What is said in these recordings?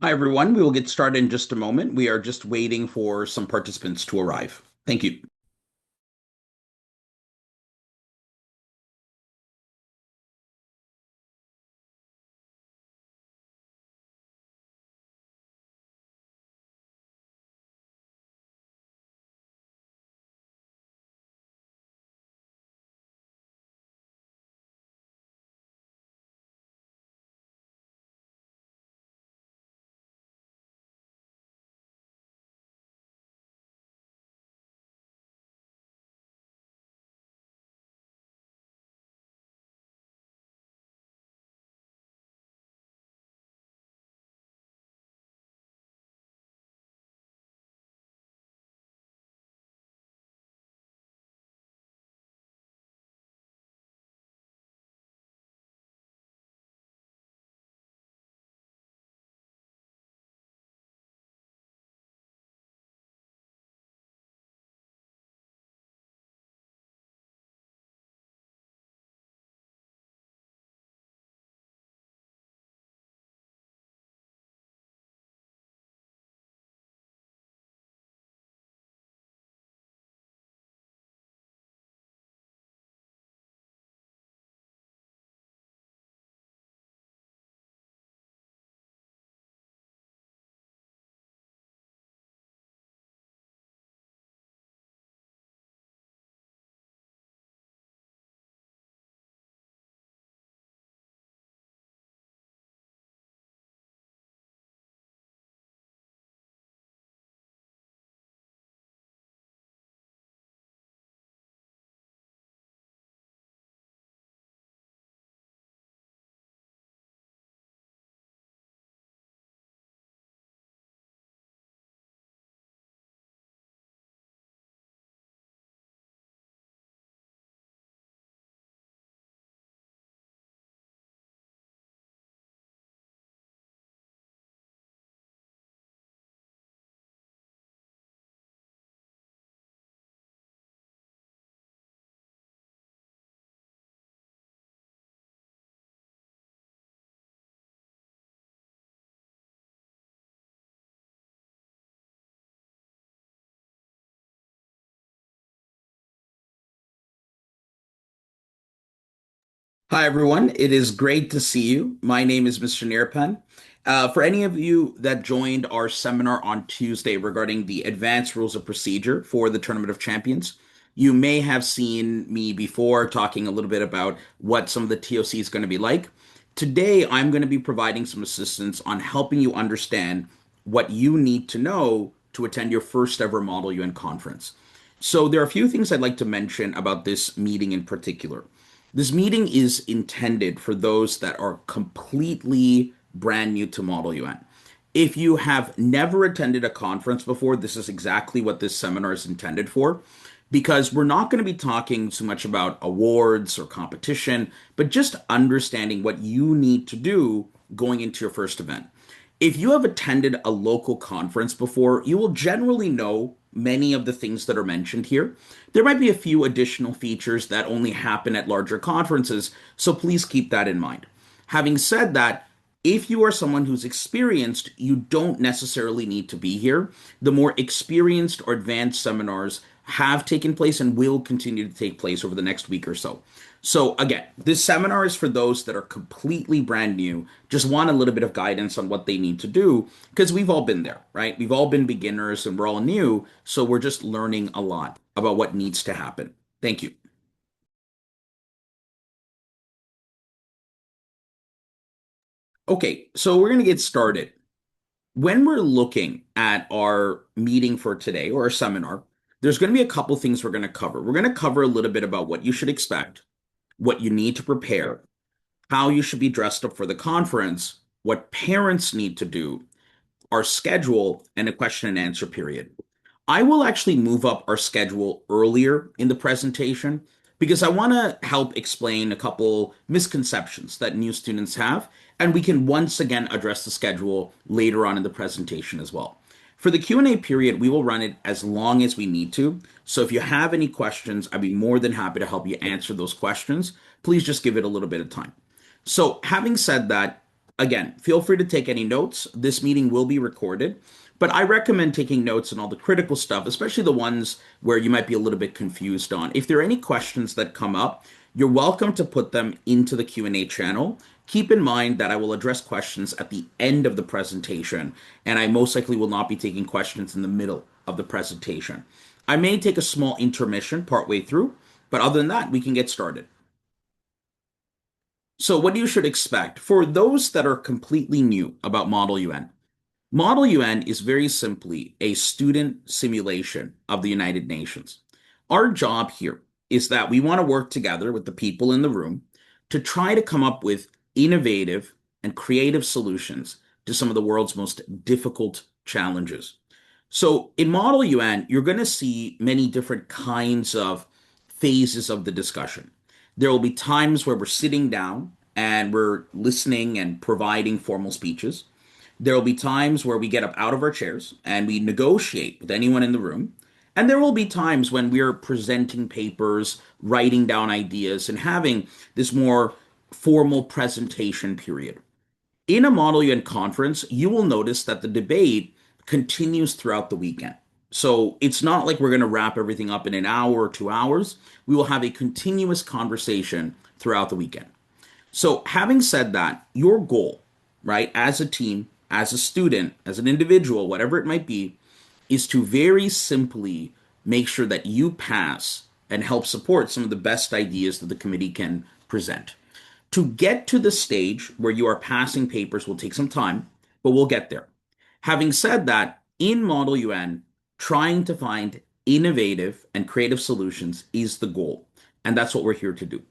Hi, everyone. We will get started in just a moment. We are just waiting for some participants to arrive. Thank you. Hi, everyone. It is great to see you. My name is Mr. Nirpan. For any of you that joined our seminar on Tuesday regarding the advanced rules of procedure for the Tournament of Champions, you may have seen me before talking a little bit about what some of the TOC is going to be like. Today, I'm going to be providing some assistance on helping you understand what you need to know to attend your first ever Model UN conference. So, there are a few things I'd like to mention about this meeting in particular. This meeting is intended for those that are completely brand new to Model UN. If you have never attended a conference before, this is exactly what this seminar is intended for, because we're not going to be talking so much about awards or competition, but just understanding what you need to do going into your first event. If you have attended a local conference before, you will generally know many of the things that are mentioned here. There might be a few additional features that only happen at larger conferences, so please keep that in mind. Having said that, if you are someone who's experienced, you don't necessarily need to be here. The more experienced or advanced seminars have taken place and will continue to take place over the next week or so. So, again, this seminar is for those that are completely brand new, just want a little bit of guidance on what they need to do, because we've all been there, right? We've all been beginners and we're all new. So, we're just learning a lot about what needs to happen. Thank you. Okay, so we're going to get started. When we're looking at our meeting for today or our seminar, there's going to be a couple things we're going to cover. We're going to cover a little bit about what you should expect, what you need to prepare, how you should be dressed up for the conference, what parents need to do, our schedule, and a question and answer period. I will actually move up our schedule earlier in the presentation because I want to help explain a couple misconceptions that new students have, and we can once again address the schedule later on in the presentation as well. For the Q&A period, we will run it as long as we need to. So if you have any questions, I'd be more than happy to help you answer those questions. Please just give it a little bit of time. So, having said that, again, feel free to take any notes. This meeting will be recorded, but I recommend taking notes on all the critical stuff, especially the ones where you might be a little bit confused on. If there are any questions that come up, you're welcome to put them into the Q&A channel. Keep in mind that I will address questions at the end of the presentation, and I most likely will not be taking questions in the middle of the presentation. I may take a small intermission partway through, but other than that, we can get started. So, what you should expect for those that are completely new about Model UN, Model UN is very simply a student simulation of the United Nations. Our job here is that we want to work together with the people in the room to try to come up with innovative and creative solutions to some of the world's most difficult challenges. So in Model UN, you're going to see many different kinds of phases of the discussion. There will be times where we're sitting down and we're listening and providing formal speeches. There will be times where we get up out of our chairs and we negotiate with anyone in the room. And there will be times when we're presenting papers, writing down ideas, and having this more formal presentation period. In a Model UN conference, you will notice that the debate continues throughout the weekend. So it's not like we're going to wrap everything up in an hour or 2 hours. We will have a continuous conversation throughout the weekend. So, having said that, your goal, right, as a team, as a student, as an individual, whatever it might be, is to very simply make sure that you pass and help support some of the best ideas that the committee can present. To get to the stage where you are passing papers will take some time, but we'll get there. Having said that, in Model UN, trying to find innovative and creative solutions is the goal. And that's what we're here to do.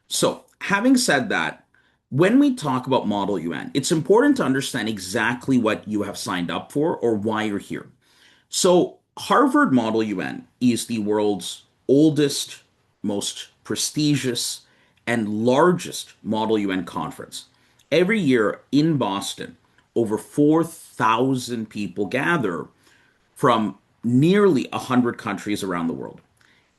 So, having said that, when we talk about Model UN, it's important to understand exactly what you have signed up for or why you're here. So, Harvard Model UN is the world's oldest, most prestigious, and largest Model UN conference. Every year in Boston, over 4,000 people gather from nearly 100 countries around the world.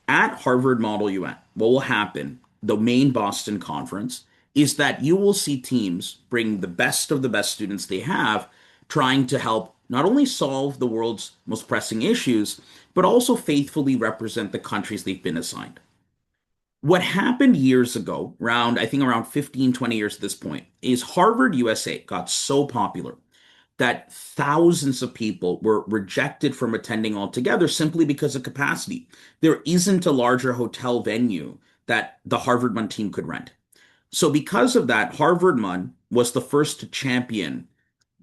At Harvard Model UN, what will happen, the main Boston conference, is that you will see teams bring the best of the best students they have, trying to help not only solve the world's most pressing issues, but also faithfully represent the countries they've been assigned. What happened years ago, I think around 15, 20 years at this point, is Harvard USA got so popular that thousands of people were rejected from attending altogether simply because of capacity. There isn't a larger hotel venue that the Harvard MUN team could rent. So, because of that, Harvard MUN was the first to champion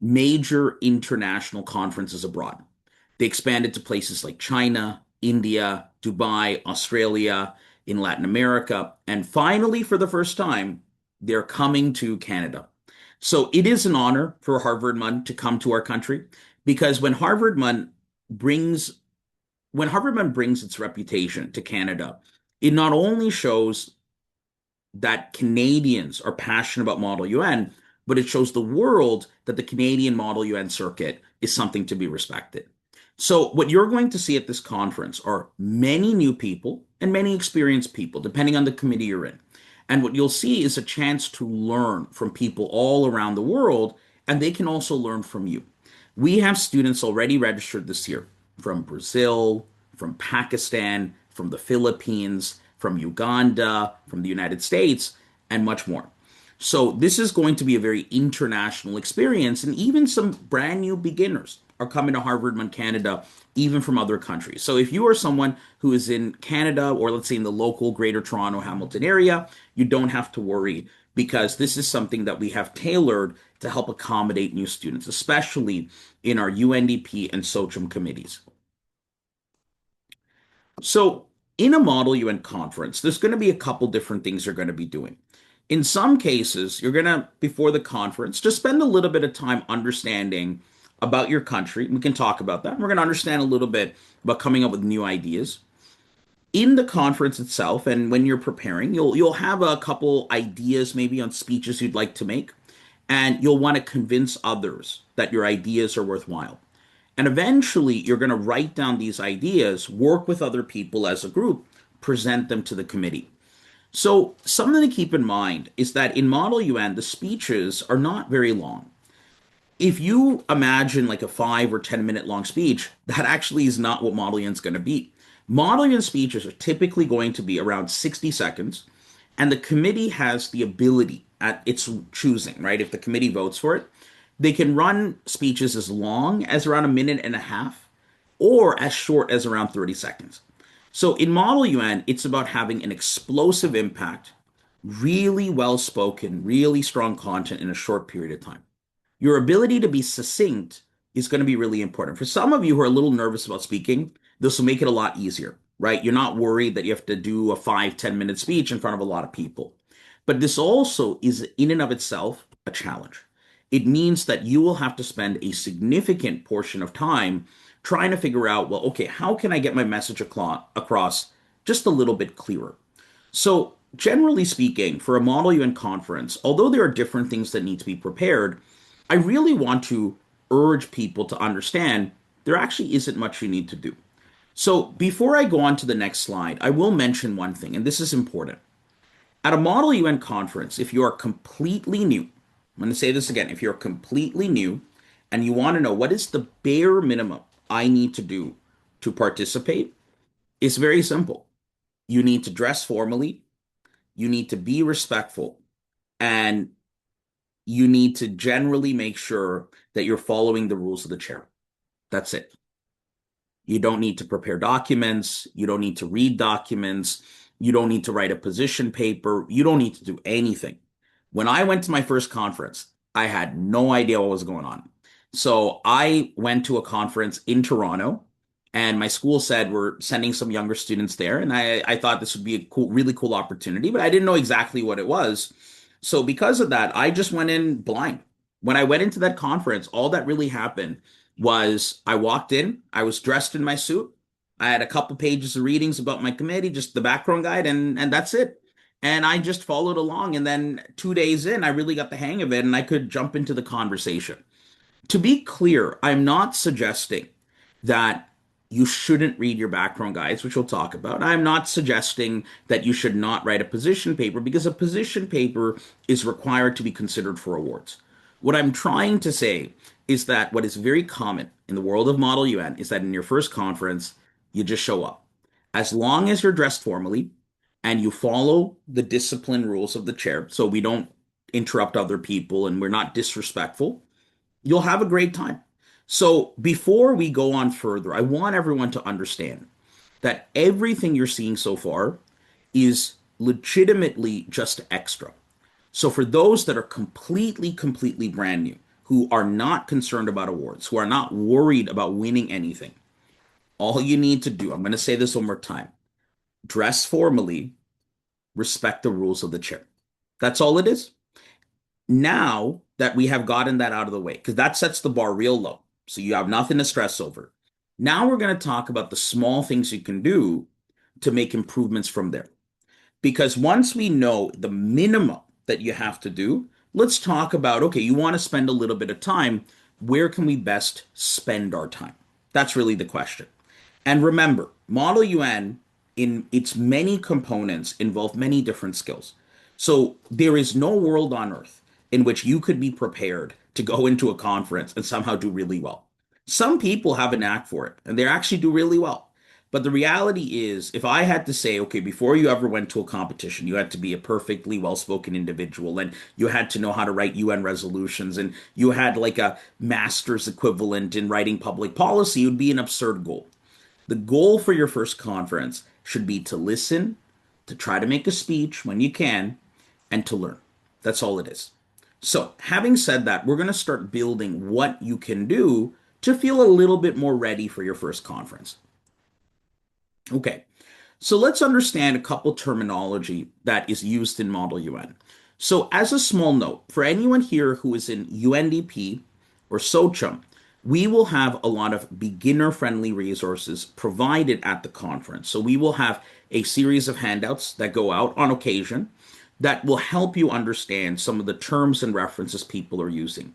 major international conferences abroad. They expanded to places like China, India, Dubai, Australia, in Latin America, and finally, for the first time, they're coming to Canada. So it is an honor for Harvard MUN to come to our country because brings when Harvard MUN brings its reputation to Canada, it not only shows that Canadians are passionate about Model UN, but it shows the world that the Canadian Model UN circuit is something to be respected. So, what you're going to see at this conference are many new people and many experienced people, depending on the committee you're in. And what you'll see is a chance to learn from people all around the world, and they can also learn from you. We have students already registered this year from Brazil, from Pakistan, from the Philippines, from Uganda, from the United States, and much more. So, this is going to be a very international experience, and even some brand new beginners are coming to Harvard MUN Canada, even from other countries. So, if you are someone who is in Canada, or let's say in the local Greater Toronto Hamilton area, you don't have to worry because this is something that we have tailored to help accommodate new students, especially in our UNDP and SOCHM committees. So, in a Model UN conference, there's going to be a couple different things you're going to be doing. In some cases, you're going to, before the conference, just spend a little bit of time understanding about your country. We can talk about that. We're going to understand a little bit about coming up with new ideas. In the conference itself, and when you're preparing, you'll have a couple ideas maybe on speeches you'd like to make, and you'll want to convince others that your ideas are worthwhile. And eventually, you're going to write down these ideas, work with other people as a group, present them to the committee. So, something to keep in mind is that in Model UN, the speeches are not very long. If you imagine like a 5 or 10 minute long speech, that actually is not what Model UN is going to be. Model UN speeches are typically going to be around 60 seconds, and the committee has the ability at its choosing, right? If the committee votes for it, they can run speeches as long as around a minute and a half or as short as around 30 seconds. So in Model UN, it's about having an explosive impact, really well spoken, really strong content in a short period of time. Your ability to be succinct is going to be really important. For some of you who are a little nervous about speaking, this will make it a lot easier, right? You're not worried that you have to do a 5, 10 minute speech in front of a lot of people. But this also is, in and of itself, a challenge. It means that you will have to spend a significant portion of time trying to figure out, well, okay, how can I get my message across just a little bit clearer? So, generally speaking, for a Model UN conference, although there are different things that need to be prepared, I really want to urge people to understand there actually isn't much you need to do. So, before I go on to the next slide, I will mention one thing, and this is important. At a Model UN conference, if you are completely new, I'm going to say this again, if you're completely new and you want to know what is the bare minimum I need to do to participate, it's very simple. You need to dress formally, you need to be respectful, and you need to generally make sure that you're following the rules of the chair. That's it. You don't need to prepare documents. You don't need to read documents. You don't need to write a position paper. You don't need to do anything. When I went to my first conference, I had no idea what was going on. So I went to a conference in Toronto, and my school said we're sending some younger students there. And I thought this would be a cool, really cool opportunity, but I didn't know exactly what it was. So because of that, I just went in blind. When I went into that conference, all that really happened was I walked in, I was dressed in my suit. I had a couple pages of readings about my committee, just the background guide, and that's it. And I just followed along. And then 2 days in, I really got the hang of it and I could jump into the conversation. To be clear, I'm not suggesting that you shouldn't read your background guides, which we'll talk about. I'm not suggesting that you should not write a position paper because a position paper is required to be considered for awards. What I'm trying to say is that what is very common in the world of Model UN is that in your first conference, you just show up. As long as you're dressed formally and you follow the discipline rules of the chair, so we don't interrupt other people and we're not disrespectful, you'll have a great time. So before we go on further, I want everyone to understand that everything you're seeing so far is legitimately just extra. So for those that are completely brand new, who are not concerned about awards, who are not worried about winning anything, all you need to do, I'm going to say this one more time, dress formally, respect the rules of the chair. That's all it is. Now that we have gotten that out of the way, because that sets the bar real low, so you have nothing to stress over. Now we're going to talk about the small things you can do to make improvements from there. Because once we know the minimum that you have to do, let's talk about okay, you want to spend a little bit of time. Where can we best spend our time? That's really the question. And remember, Model UN in its many components involve many different skills. So there is no world on earth in which you could be prepared to go into a conference and somehow do really well. Some people have a knack for it and they actually do really well. But the reality is, if I had to say, okay, before you ever went to a competition, you had to be a perfectly well spoken individual and you had to know how to write UN resolutions and you had like a master's equivalent in writing public policy, it would be an absurd goal. The goal for your first conference should be to listen, to try to make a speech when you can, and to learn. That's all it is. So, having said that, we're going to start building what you can do to feel a little bit more ready for your first conference. Okay, so let's understand a couple terminology that is used in Model UN. So, as a small note, for anyone here who is in UNDP or SOCHUM, we will have a lot of beginner friendly resources provided at the conference. So, we will have a series of handouts that go out on occasion that will help you understand some of the terms and references people are using.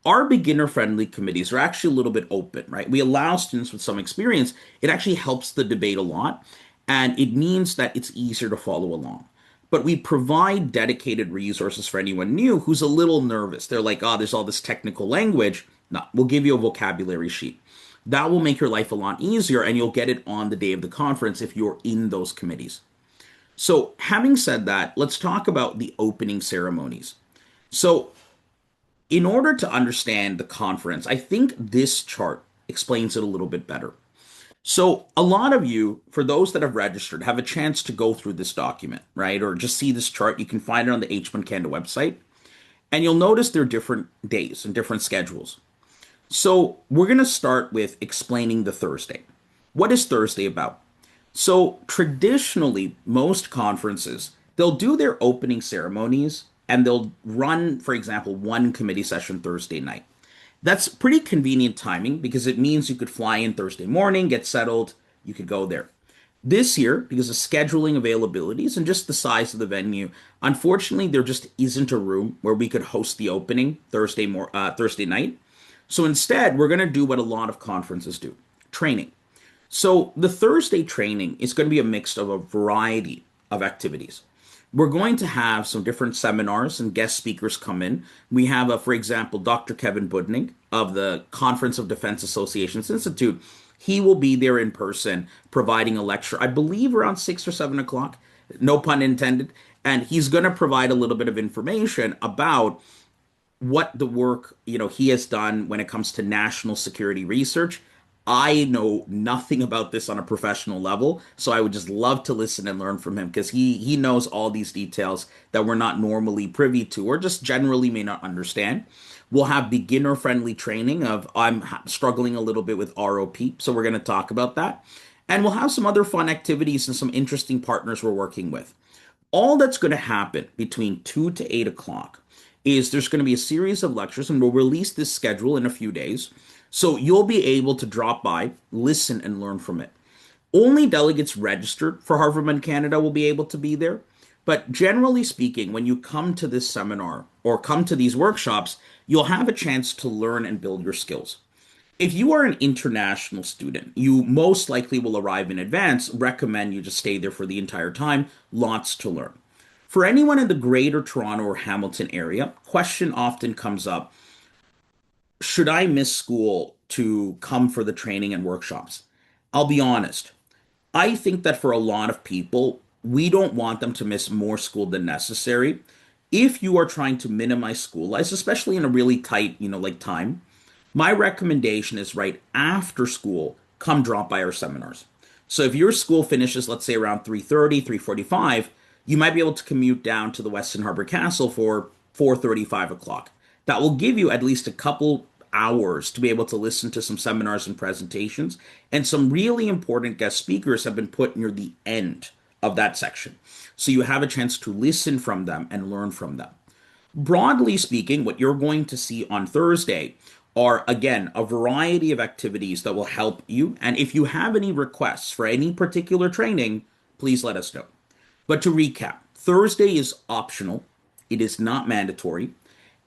Our beginner friendly committees are actually a little bit open, right? We allow students with some experience. It actually helps the debate a lot, and it means that it's easier to follow along. but we provide dedicated resources for anyone new who's a little nervous. They're like, oh, there's all this technical language. No, we'll give you a vocabulary sheet. That will make your life a lot easier, and you'll get it on the day of the conference if you're in those committees. So, having said that, let's talk about the opening ceremonies. So, in order to understand the conference, I think this chart explains it a little bit better. So, a lot of you, for those that have registered, have a chance to go through this document, right? Or just see this chart. You can find it on the H1 Canada website. And you'll notice there are different days and different schedules. So, we're going to start with explaining the Thursday. What is Thursday about? So, traditionally, most conferences, they'll do their opening ceremonies and they'll run, for example, one committee session Thursday night. That's pretty convenient timing because it means you could fly in Thursday morning, get settled, you could go there. This year, because of scheduling availabilities and just the size of the venue, unfortunately, there just isn't a room where we could host the opening Thursday night. So instead, we're going to do what a lot of conferences do: training. So the Thursday training is going to be a mix of a variety of activities. We're going to have some different seminars and guest speakers come in. We have, for example, Dr. Kevin Budnig of the Conference of Defense Associations Institute. He will be there in person providing a lecture, I believe around 6 or 7 o'clock, no pun intended. And he's going to provide a little bit of information about what the work he has done when it comes to national security research. I know nothing about this on a professional level, so I would just love to listen and learn from him because he knows all these details that we're not normally privy to or just generally may not understand. We'll have beginner friendly training of I'm struggling a little bit with ROP, so we're going to talk about that. And we'll have some other fun activities and some interesting partners we're working with. All that's going to happen between 2 to 8 o'clock is there's going to be a series of lectures, and we'll release this schedule in a few days. So you'll be able to drop by, listen, and learn from it. Only delegates registered for Harvard MUN Canada will be able to be there. But generally speaking, when you come to this seminar or come to these workshops, you'll have a chance to learn and build your skills. If you are an international student, you most likely will arrive in advance. Recommend you just stay there for the entire time. Lots to learn. For anyone in the Greater Toronto or Hamilton area, question often comes up: should I miss school to come for the training and workshops? I'll be honest. I think that for a lot of people, we don't want them to miss more school than necessary. If you are trying to minimize school life, especially in a really tight, like time, my recommendation is right after school, come drop by our seminars. So if your school finishes, let's say around 3:30, 3:45, you might be able to commute down to the Weston Harbor Castle for 4:30, 5 o'clock. That will give you at least a couple hours to be able to listen to some seminars and presentations. And some really important guest speakers have been put near the end of that section. So you have a chance to listen from them and learn from them. Broadly speaking, what you're going to see on Thursday are, again, a variety of activities that will help you. And if you have any requests for any particular training, please let us know. But to recap, Thursday is optional, it is not mandatory.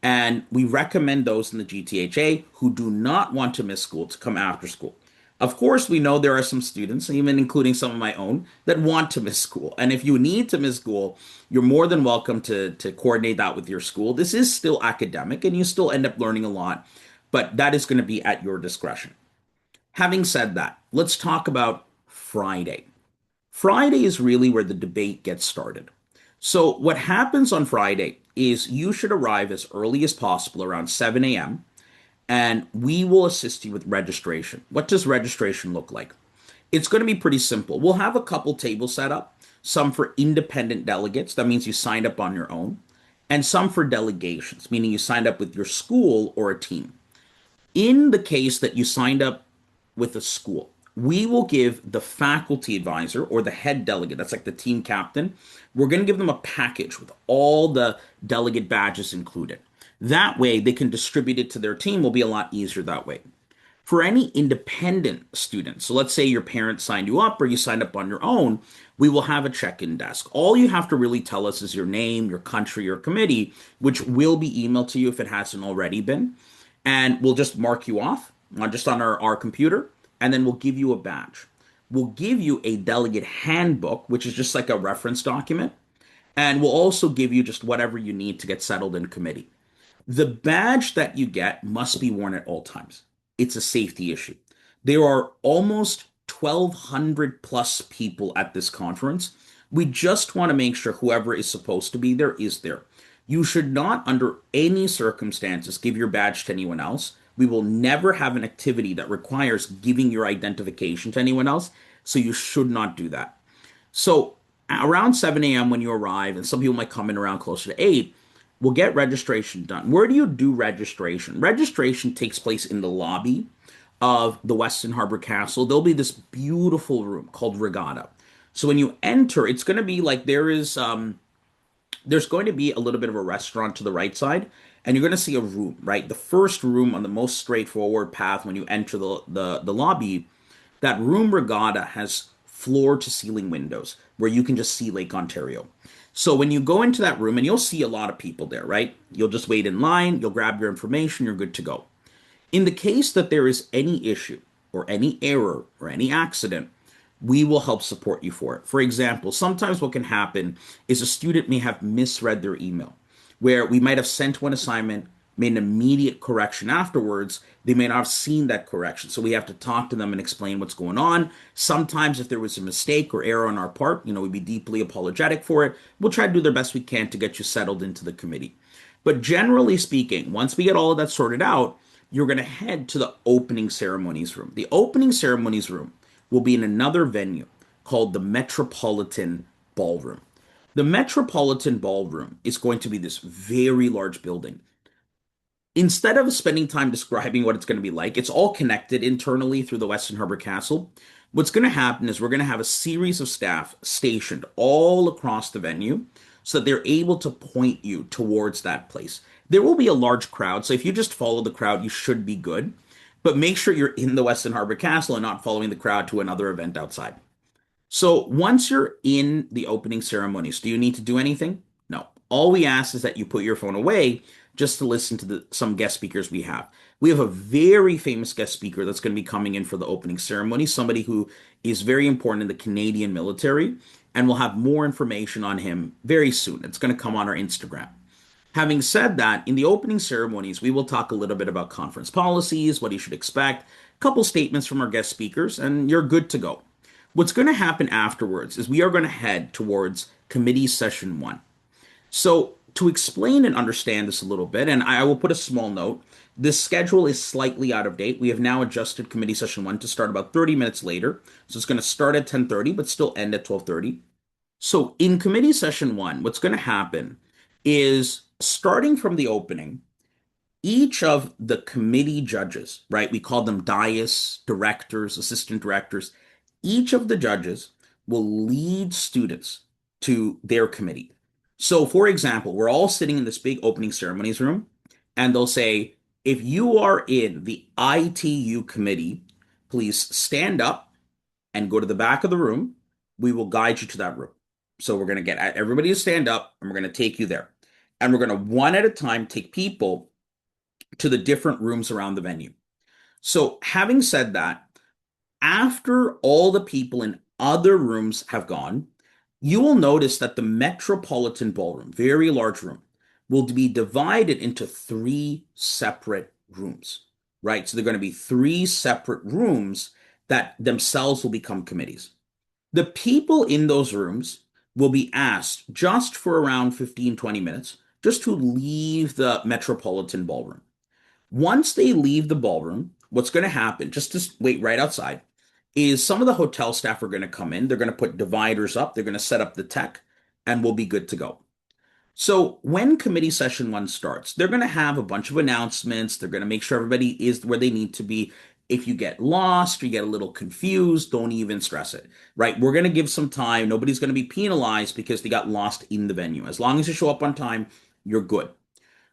And we recommend those in the GTHA who do not want to miss school to come after school. Of course, we know there are some students, even including some of my own, that want to miss school. And if you need to miss school, you're more than welcome to coordinate that with your school. This is still academic and you still end up learning a lot, but that is going to be at your discretion. Having said that, let's talk about Friday. Friday is really where the debate gets started. So, what happens on Friday is you should arrive as early as possible, around 7 a.m., and we will assist you with registration. What does registration look like? It's going to be pretty simple. We'll have a couple tables set up, some for independent delegates, that means you signed up on your own, and some for delegations, meaning you signed up with your school or a team. In the case that you signed up with a school, we will give the faculty advisor or the head delegate, that's like the team captain, we're going to give them a package with all the delegate badges included. That way they can distribute it to their team. Will be a lot easier that way. For any independent students, so let's say your parents signed you up or you signed up on your own, we will have a check-in desk. All you have to really tell us is your name, your country, your committee, which will be emailed to you if it hasn't already been. And we'll just mark you off just on our computer, and then we'll give you a badge. We'll give you a delegate handbook, which is just like a reference document. And we'll also give you just whatever you need to get settled in committee. The badge that you get must be worn at all times. It's a safety issue. There are almost 1,200 plus people at this conference. We just want to make sure whoever is supposed to be there is there. You should not, under any circumstances, give your badge to anyone else. We will never have an activity that requires giving your identification to anyone else, so you should not do that. So around 7 a.m. when you arrive, and some people might come in around closer to 8, we'll get registration done. Where do you do registration? Registration takes place in the lobby of the Weston Harbor Castle. There'll be this beautiful room called Regatta. So when you enter, it's going to be like there's going to be a little bit of a restaurant to the right side, and you're going to see a room, right? The first room on the most straightforward path when you enter the lobby, that room Regatta has floor to ceiling windows where you can just see Lake Ontario. So when you go into that room, and you'll see a lot of people there, right? You'll just wait in line, you'll grab your information, you're good to go. In the case that there is any issue or any error or any accident, we will help support you for it. For example, sometimes what can happen is a student may have misread their email, where we might have sent one assignment, made an immediate correction afterwards. They may not have seen that correction. So we have to talk to them and explain what's going on. Sometimes, if there was a mistake or error on our part, we'd be deeply apologetic for it. We'll try to do the best we can to get you settled into the committee. But generally speaking, once we get all of that sorted out, you're going to head to the opening ceremonies room. The opening ceremonies room will be in another venue called the Metropolitan Ballroom. The Metropolitan Ballroom is going to be this very large building. Instead of spending time describing what it's going to be like, it's all connected internally through the Weston Harbor Castle. What's going to happen is we're going to have a series of staff stationed all across the venue so that they're able to point you towards that place. There will be a large crowd, so if you just follow the crowd, you should be good. But make sure you're in the Weston Harbor Castle and not following the crowd to another event outside. So once you're in the opening ceremonies, do you need to do anything? No. All we ask is that you put your phone away just to listen to some guest speakers we have. We have a very famous guest speaker that's going to be coming in for the opening ceremony, somebody who is very important in the Canadian military, and we'll have more information on him very soon. It's going to come on our Instagram. Having said that, in the opening ceremonies, we will talk a little bit about conference policies, what you should expect, a couple statements from our guest speakers, and you're good to go. What's going to happen afterwards is we are going to head towards committee session one. So, to explain and understand this a little bit, and I will put a small note, this schedule is slightly out of date. We have now adjusted committee session one to start about 30 minutes later. So it's going to start at 10:30, but still end at 12:30. So in committee session one, what's going to happen is starting from the opening, each of the committee judges, right? We call them dais, directors, assistant directors. Each of the judges will lead students to their committee. So, for example, we're all sitting in this big opening ceremonies room, and they'll say, if you are in the ITU committee, please stand up and go to the back of the room. We will guide you to that room. So, we're going to get everybody to stand up, and we're going to take you there. And we're going to one at a time take people to the different rooms around the venue. So, having said that, after all the people in other rooms have gone, you will notice that the Metropolitan Ballroom, very large room, will be divided into three separate rooms, right? So they're going to be three separate rooms that themselves will become committees. The people in those rooms will be asked just for around 15, 20 minutes just to leave the Metropolitan Ballroom. Once they leave the ballroom, what's going to happen, just to wait right outside, is some of the hotel staff are going to come in. They're going to put dividers up. They're going to set up the tech, and we'll be good to go. So when committee session one starts, they're going to have a bunch of announcements. They're going to make sure everybody is where they need to be. If you get lost or you get a little confused, don't even stress it, right? We're going to give some time. Nobody's going to be penalized because they got lost in the venue. As long as you show up on time, you're good.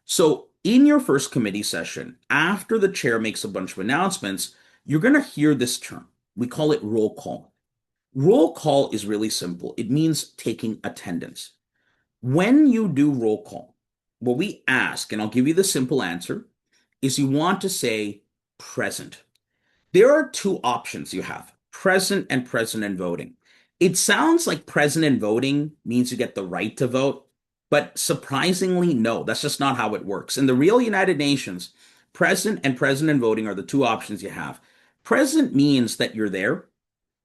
So in your first committee session, after the chair makes a bunch of announcements, you're going to hear this term. We call it roll call. Roll call is really simple. It means taking attendance. When you do roll call, what we ask, and I'll give you the simple answer, is you want to say present. There are two options you have, present and voting. It sounds like president voting means you get the right to vote, but surprisingly, no, that's just not how it works. In the real United Nations, president and president voting are the two options you have. President means that you're there.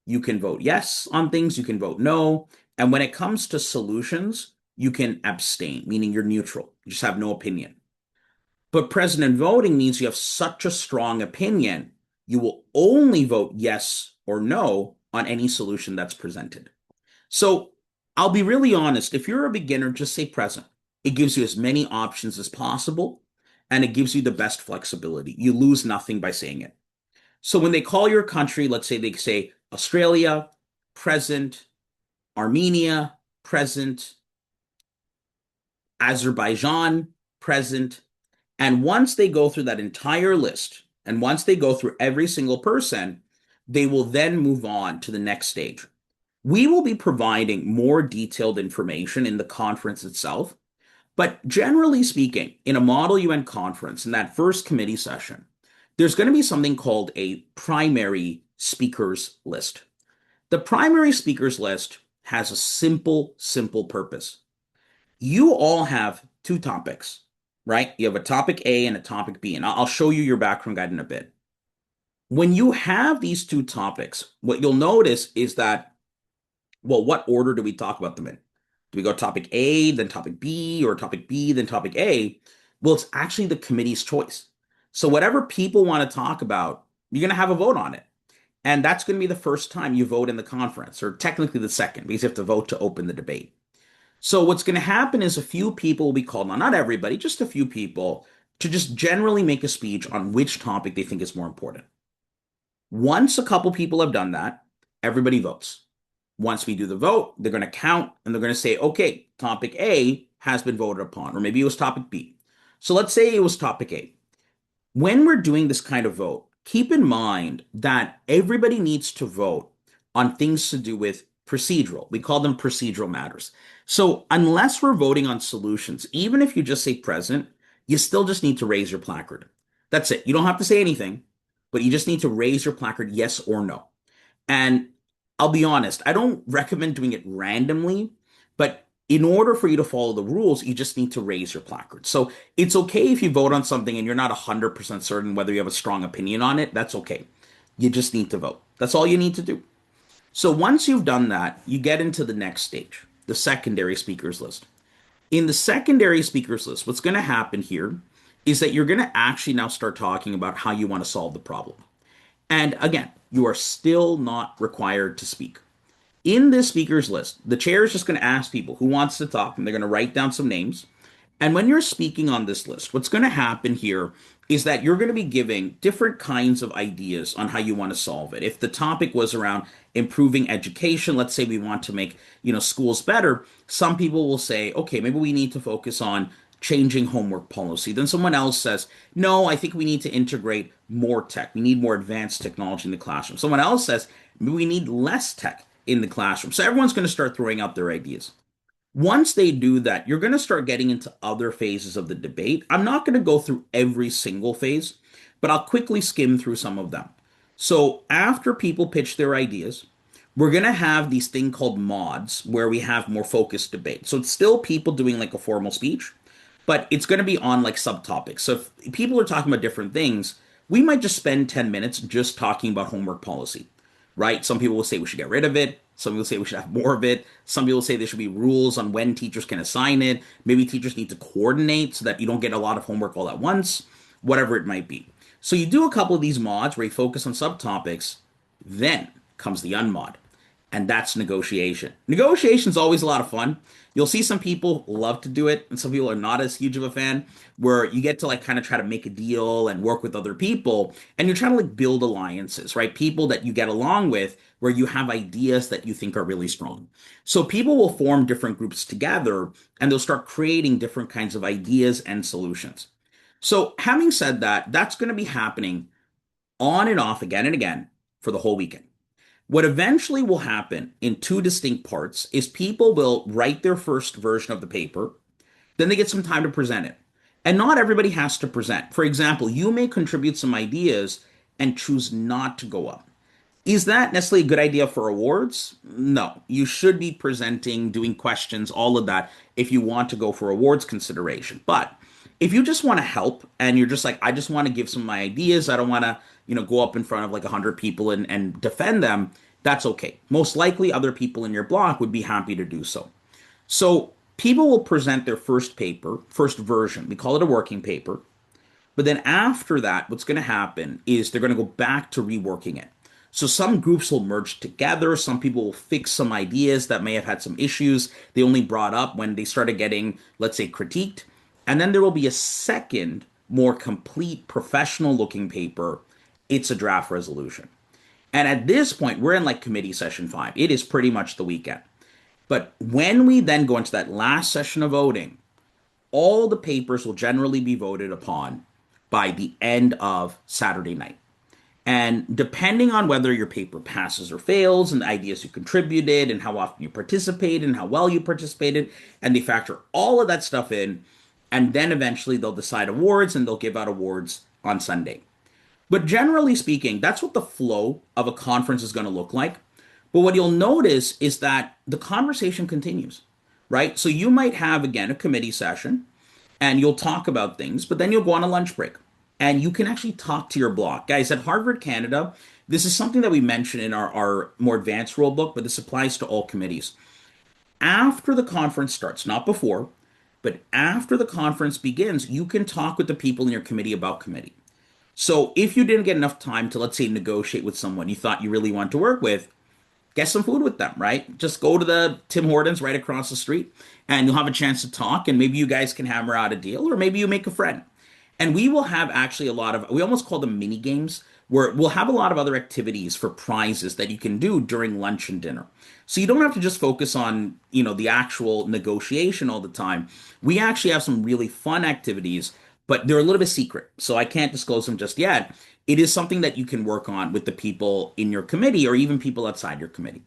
You can vote yes on things, you can vote no. And when it comes to solutions, you can abstain, meaning you're neutral. You just have no opinion. But president voting means you have such a strong opinion, you will only vote yes or no on any solution that's presented. So I'll be really honest. If you're a beginner, just say present. It gives you as many options as possible and it gives you the best flexibility. You lose nothing by saying it. So when they call your country, let's say they say Australia, present, Armenia, present, Azerbaijan, present. And once they go through that entire list, and once they go through every single person, they will then move on to the next stage. We will be providing more detailed information in the conference itself. But generally speaking, in a Model UN conference, in that first committee session, there's going to be something called a primary speakers list. The primary speakers list has a simple purpose. You all have two topics, right? You have a topic A and a topic B, and I'll show you your background guide in a bit. When you have these two topics, what you'll notice is that, well, what order do we talk about them in? Do we go topic A, then topic B, or topic B, then topic A? Well, it's actually the committee's choice. So whatever people want to talk about, you're going to have a vote on it. And that's going to be the first time you vote in the conference, or technically the second, because you have to vote to open the debate. So what's going to happen is a few people will be called on, not everybody, just a few people, to just generally make a speech on which topic they think is more important. Once a couple people have done that, everybody votes. Once we do the vote, they're going to count and they're going to say, okay, topic A has been voted upon, or maybe it was topic B. So let's say it was topic A. When we're doing this kind of vote, keep in mind that everybody needs to vote on things to do with procedural. We call them procedural matters. So unless we're voting on solutions, even if you just say present, you still just need to raise your placard. That's it. You don't have to say anything, but you just need to raise your placard yes or no. And I'll be honest, I don't recommend doing it randomly, but in order for you to follow the rules, you just need to raise your placard. So it's okay if you vote on something and you're not 100% certain whether you have a strong opinion on it. That's okay. You just need to vote. That's all you need to do. So once you've done that, you get into the next stage, the secondary speakers list. In the secondary speakers list, what's going to happen here is that you're going to actually now start talking about how you want to solve the problem. And again, you are still not required to speak. In this speakers list, the chair is just going to ask people who wants to talk, and they're going to write down some names. And when you're speaking on this list, what's going to happen here is that you're going to be giving different kinds of ideas on how you want to solve it. If the topic was around improving education, let's say we want to make, schools better, some people will say, okay, maybe we need to focus on changing homework policy. Then someone else says, no, I think we need to integrate more tech. We need more advanced technology in the classroom. Someone else says, maybe we need less tech in the classroom. So everyone's going to start throwing out their ideas. Once they do that, you're going to start getting into other phases of the debate. I'm not going to go through every single phase, but I'll quickly skim through some of them. So after people pitch their ideas, we're going to have these thing called mods where we have more focused debate. So it's still people doing like a formal speech, but it's going to be on like subtopics. So if people are talking about different things, we might just spend 10 minutes just talking about homework policy, right? Some people will say we should get rid of it. Some people say we should have more of it. Some people say there should be rules on when teachers can assign it. Maybe teachers need to coordinate so that you don't get a lot of homework all at once, whatever it might be. So you do a couple of these mods where you focus on subtopics, then comes the unmod, and that's negotiation. Negotiation is always a lot of fun. You'll see some people love to do it, and some people are not as huge of a fan, where you get to like kind of try to make a deal and work with other people, and you're trying to like build alliances, right? People that you get along with, where you have ideas that you think are really strong. So people will form different groups together, and they'll start creating different kinds of ideas and solutions. So having said that, that's going to be happening on and off again and again for the whole weekend. What eventually will happen in two distinct parts is people will write their first version of the paper, then they get some time to present it. And not everybody has to present. For example, you may contribute some ideas and choose not to go up. Is that necessarily a good idea for awards? No. You should be presenting, doing questions, all of that if you want to go for awards consideration. But if you just want to help and you're just like, I just want to give some of my ideas, I don't want to, go up in front of like 100 people and defend them, that's okay. Most likely other people in your block would be happy to do so. So people will present their first paper, first version. We call it a working paper. But then after that, what's going to happen is they're going to go back to reworking it. So some groups will merge together. Some people will fix some ideas that may have had some issues they only brought up when they started getting, let's say, critiqued. And then there will be a second, more complete, professional looking paper. It's a draft resolution. And at this point, we're in like committee session 5. It is pretty much the weekend. But when we then go into that last session of voting, all the papers will generally be voted upon by the end of Saturday night. And depending on whether your paper passes or fails, and the ideas you contributed, and how often you participated, and how well you participated, and they factor all of that stuff in, and then eventually they'll decide awards and they'll give out awards on Sunday. But generally speaking, that's what the flow of a conference is going to look like. But what you'll notice is that the conversation continues, right? So you might have, again, a committee session and you'll talk about things, but then you'll go on a lunch break and you can actually talk to your block. Guys, at Harvard Canada, this is something that we mention in our more advanced rule book, but this applies to all committees. After the conference starts, not before, but after the conference begins, you can talk with the people in your committee about committee. So if you didn't get enough time to, let's say, negotiate with someone you thought you really want to work with, get some food with them, right? Just go to the Tim Hortons right across the street and you'll have a chance to talk and maybe you guys can hammer out a deal or maybe you make a friend. And we will have actually a lot of, we almost call them mini games, where we'll have a lot of other activities for prizes that you can do during lunch and dinner. So you don't have to just focus on, the actual negotiation all the time. We actually have some really fun activities, but they're a little bit secret. So I can't disclose them just yet. It is something that you can work on with the people in your committee or even people outside your committee.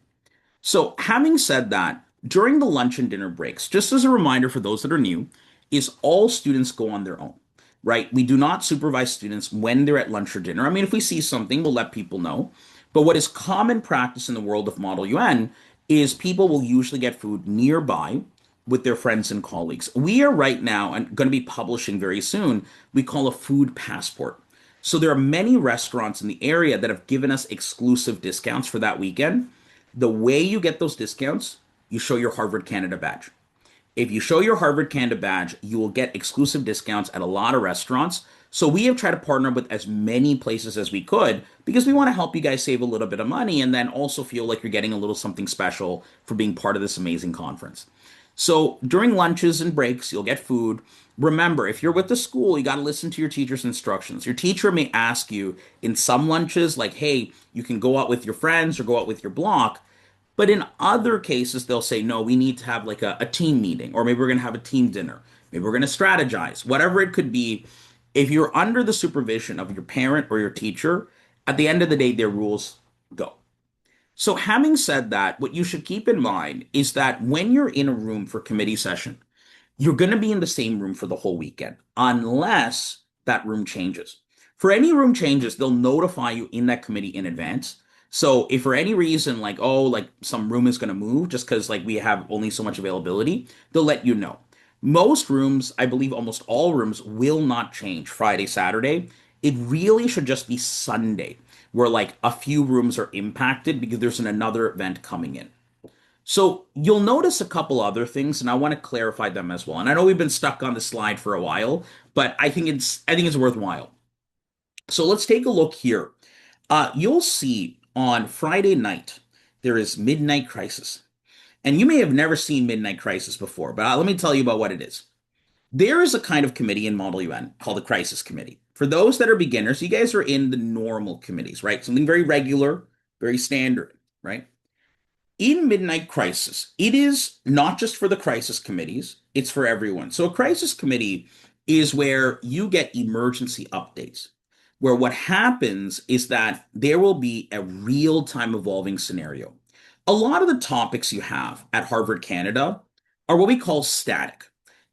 So, having said that, during the lunch and dinner breaks, just as a reminder for those that are new, is all students go on their own, right? We do not supervise students when they're at lunch or dinner. I mean, if we see something, we'll let people know. But what is common practice in the world of Model UN is people will usually get food nearby with their friends and colleagues. We are right now and going to be publishing very soon, we call a food passport. So there are many restaurants in the area that have given us exclusive discounts for that weekend. The way you get those discounts, you show your Harvard Canada badge. If you show your Harvard Canada badge, you will get exclusive discounts at a lot of restaurants. So we have tried to partner with as many places as we could because we want to help you guys save a little bit of money and then also feel like you're getting a little something special for being part of this amazing conference. So during lunches and breaks, you'll get food. Remember, if you're with the school, you got to listen to your teacher's instructions. Your teacher may ask you in some lunches, like, hey, you can go out with your friends or go out with your block. But in other cases, they'll say, no, we need to have like a team meeting, or maybe we're going to have a team dinner. Maybe we're going to strategize, whatever it could be. If you're under the supervision of your parent or your teacher, at the end of the day, their rules go. So, having said that, what you should keep in mind is that when you're in a room for committee session, you're going to be in the same room for the whole weekend, unless that room changes. For any room changes, they'll notify you in that committee in advance. So if for any reason, like, oh, like some room is going to move just because like we have only so much availability, they'll let you know. Most rooms, I believe almost all rooms will not change Friday, Saturday. It really should just be Sunday, where like a few rooms are impacted because there's another event coming in. So you'll notice a couple other things, and I want to clarify them as well. And I know we've been stuck on the slide for a while, but I think it's worthwhile. So let's take a look here. You'll see on Friday night there is Midnight Crisis, and you may have never seen Midnight Crisis before, but let me tell you about what it is. There is a kind of committee in Model UN called the Crisis Committee. For those that are beginners, you guys are in the normal committees, right? Something very regular, very standard, right? In Midnight Crisis, it is not just for the crisis committees, it's for everyone. So, a crisis committee is where you get emergency updates, where what happens is that there will be a real time evolving scenario. A lot of the topics you have at Harvard Canada are what we call static.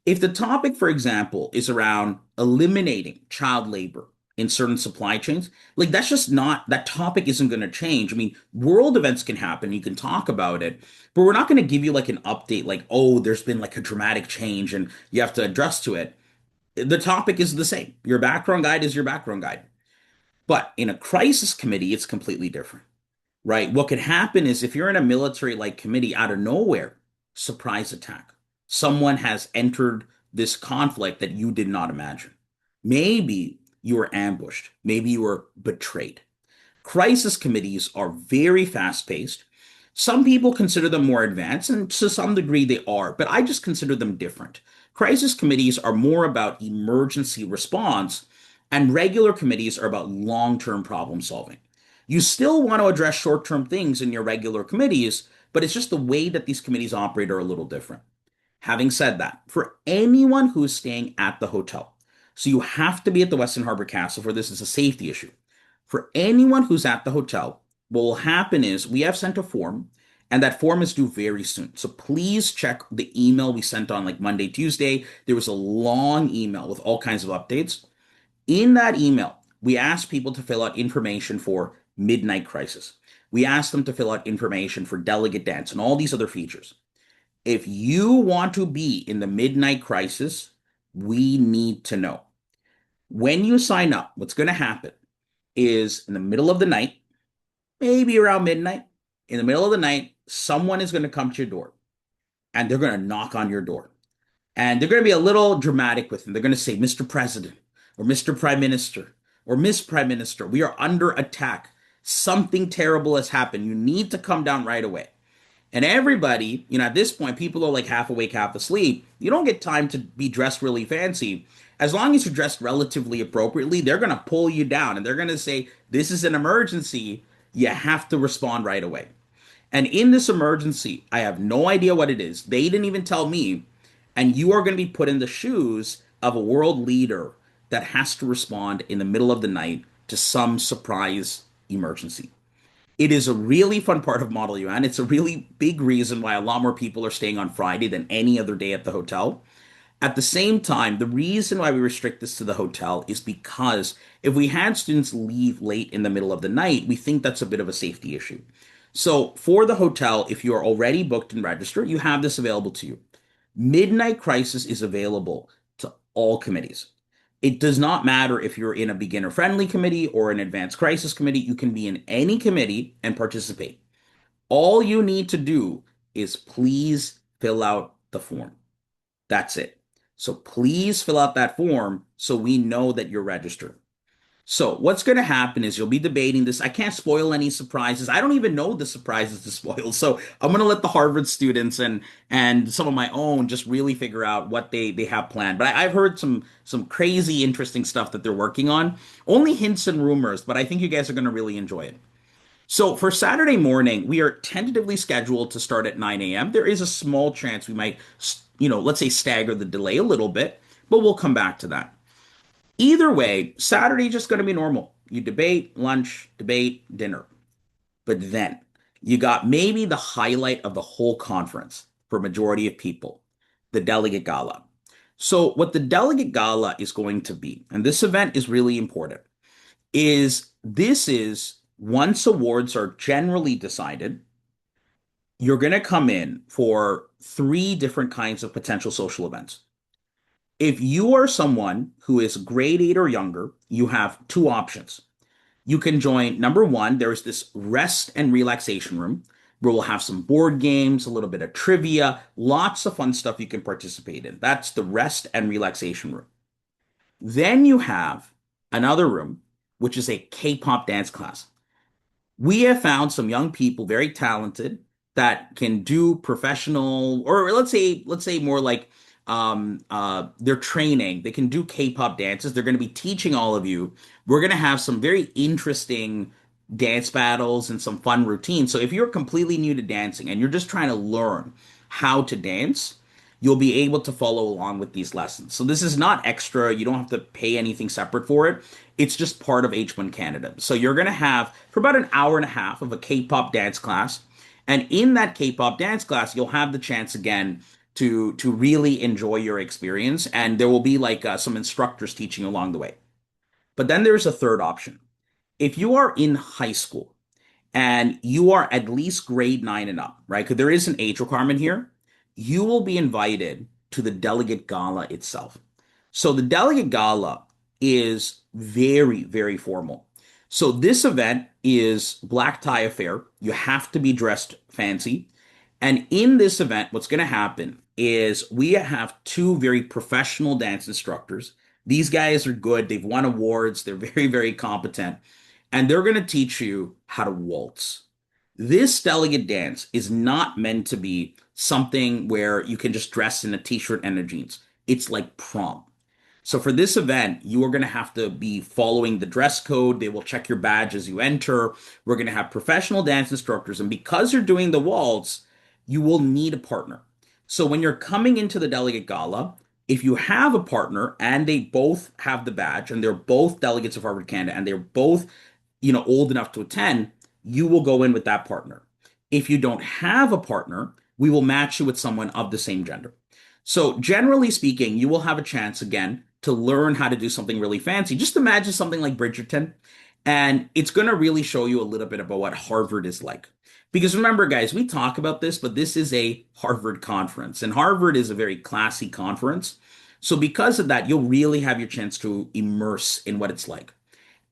If the topic, for example, is around eliminating child labor in certain supply chains. Like that's just not that topic isn't going to change. I mean, world events can happen, you can talk about it, but we're not going to give you like an update like, oh, there's been like a dramatic change and you have to adjust to it. The topic is the same. Your background guide is your background guide. But in a crisis committee, it's completely different, right? What could happen is if you're in a military like committee out of nowhere, surprise attack. Someone has entered this conflict that you did not imagine. Maybe you were ambushed. Maybe you were betrayed. Crisis committees are very fast paced. Some people consider them more advanced, and to some degree they are, but I just consider them different. Crisis committees are more about emergency response, and regular committees are about long term problem solving. You still want to address short term things in your regular committees, but it's just the way that these committees operate are a little different. Having said that, for anyone who is staying at the hotel, so you have to be at the Westin Harbor Castle for this is a safety issue. For anyone who's at the hotel, what will happen is we have sent a form, and that form is due very soon. So please check the email we sent on like Monday, Tuesday. There was a long email with all kinds of updates. In that email, we asked people to fill out information for Midnight Crisis. We asked them to fill out information for Delegate Dance and all these other features. If you want to be in the Midnight Crisis, we need to know. When you sign up, what's going to happen is in the middle of the night, maybe around midnight, in the middle of the night, someone is going to come to your door and they're going to knock on your door. And they're going to be a little dramatic with them. They're going to say, Mr. President, or Mr. Prime Minister, or Miss Prime Minister, we are under attack. Something terrible has happened. You need to come down right away. And everybody, at this point, people are like half awake, half asleep. You don't get time to be dressed really fancy. As long as you're dressed relatively appropriately, they're going to pull you down and they're going to say, this is an emergency. You have to respond right away. And in this emergency, I have no idea what it is. They didn't even tell me. And you are going to be put in the shoes of a world leader that has to respond in the middle of the night to some surprise emergency. It is a really fun part of Model UN. It's a really big reason why a lot more people are staying on Friday than any other day at the hotel. At the same time, the reason why we restrict this to the hotel is because if we had students leave late in the middle of the night, we think that's a bit of a safety issue. So for the hotel, if you are already booked and registered, you have this available to you. Midnight Crisis is available to all committees. It does not matter if you're in a beginner friendly committee or an advanced crisis committee. You can be in any committee and participate. All you need to do is please fill out the form. That's it. So please fill out that form so we know that you're registered. So what's going to happen is you'll be debating this. I can't spoil any surprises. I don't even know the surprises to spoil. So I'm going to let the Harvard students and some of my own just really figure out what they have planned. But I've heard some crazy interesting stuff that they're working on. Only hints and rumors, but I think you guys are going to really enjoy it. So for Saturday morning, we are tentatively scheduled to start at 9 a.m. There is a small chance we might, let's say stagger the delay a little bit, but we'll come back to that. Either way, Saturday is just going to be normal. You debate, lunch, debate, dinner. But then you got maybe the highlight of the whole conference for a majority of people, the delegate gala. So what the delegate gala is going to be, and this event is really important, is this is once awards are generally decided, you're going to come in for three different kinds of potential social events. If you are someone who is grade 8 or younger, you have two options. You can join number one, there's this rest and relaxation room where we'll have some board games, a little bit of trivia, lots of fun stuff you can participate in. That's the rest and relaxation room. Then you have another room, which is a K-pop dance class. We have found some young people, very talented, that can do professional, or let's say more like they're training. They can do K-pop dances. They're going to be teaching all of you. We're going to have some very interesting dance battles and some fun routines. So if you're completely new to dancing and you're just trying to learn how to dance, you'll be able to follow along with these lessons. So this is not extra. You don't have to pay anything separate for it. It's just part of H1 Canada. So you're going to have for about an hour and a half of a K-pop dance class. And in that K-pop dance class, you'll have the chance again to really enjoy your experience. And there will be like some instructors teaching along the way. But then there's a third option. If you are in high school and you are at least grade 9 and up, right? Because there is an age requirement here, you will be invited to the delegate gala itself. So the delegate gala is very, very formal. So this event is black tie affair. You have to be dressed fancy. And in this event, what's going to happen is we have two very professional dance instructors. These guys are good. They've won awards. They're very, very competent. And they're going to teach you how to waltz. This delegate dance is not meant to be something where you can just dress in a t-shirt and a jeans. It's like prom. So for this event, you are going to have to be following the dress code. They will check your badge as you enter. We're going to have professional dance instructors. And because you're doing the waltz, you will need a partner. So when you're coming into the delegate gala, if you have a partner and they both have the badge and they're both delegates of Harvard Canada and they're both, old enough to attend, you will go in with that partner. If you don't have a partner, we will match you with someone of the same gender. So generally speaking, you will have a chance again to learn how to do something really fancy. Just imagine something like Bridgerton, and it's going to really show you a little bit about what Harvard is like. Because remember, guys, we talk about this, but this is a Harvard conference, and Harvard is a very classy conference. So because of that, you'll really have your chance to immerse in what it's like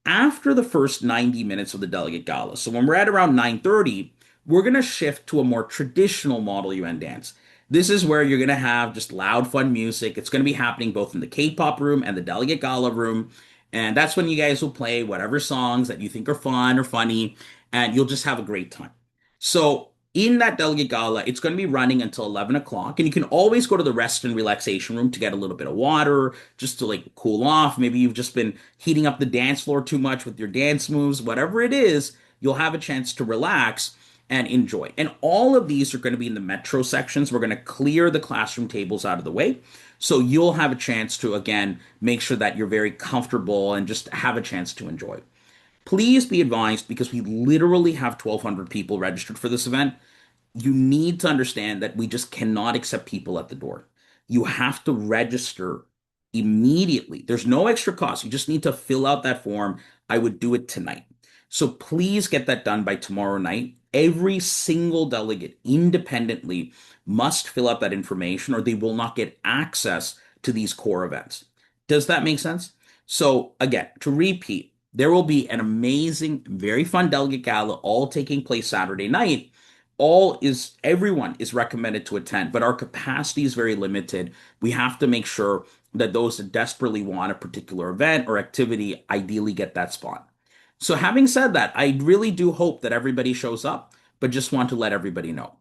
after the first 90 minutes of the delegate gala. So when we're at around 9:30, we're going to shift to a more traditional Model UN dance. This is where you're going to have just loud, fun music. It's going to be happening both in the K-pop room and the delegate gala room. And that's when you guys will play whatever songs that you think are fun or funny, and you'll just have a great time. So in that delegate gala, it's going to be running until 11 o'clock. And you can always go to the rest and relaxation room to get a little bit of water, just to like cool off. Maybe you've just been heating up the dance floor too much with your dance moves, whatever it is, you'll have a chance to relax and enjoy. And all of these are going to be in the metro sections. We're going to clear the classroom tables out of the way. So you'll have a chance to, again, make sure that you're very comfortable and just have a chance to enjoy. Please be advised because we literally have 1,200 people registered for this event. You need to understand that we just cannot accept people at the door. You have to register immediately. There's no extra cost. You just need to fill out that form. I would do it tonight. So please get that done by tomorrow night. Every single delegate independently must fill out that information or they will not get access to these core events. Does that make sense? So again, to repeat, there will be an amazing, very fun delegate gala all taking place Saturday night. Everyone is recommended to attend, but our capacity is very limited. We have to make sure that those that desperately want a particular event or activity ideally get that spot. So having said that, I really do hope that everybody shows up, but just want to let everybody know.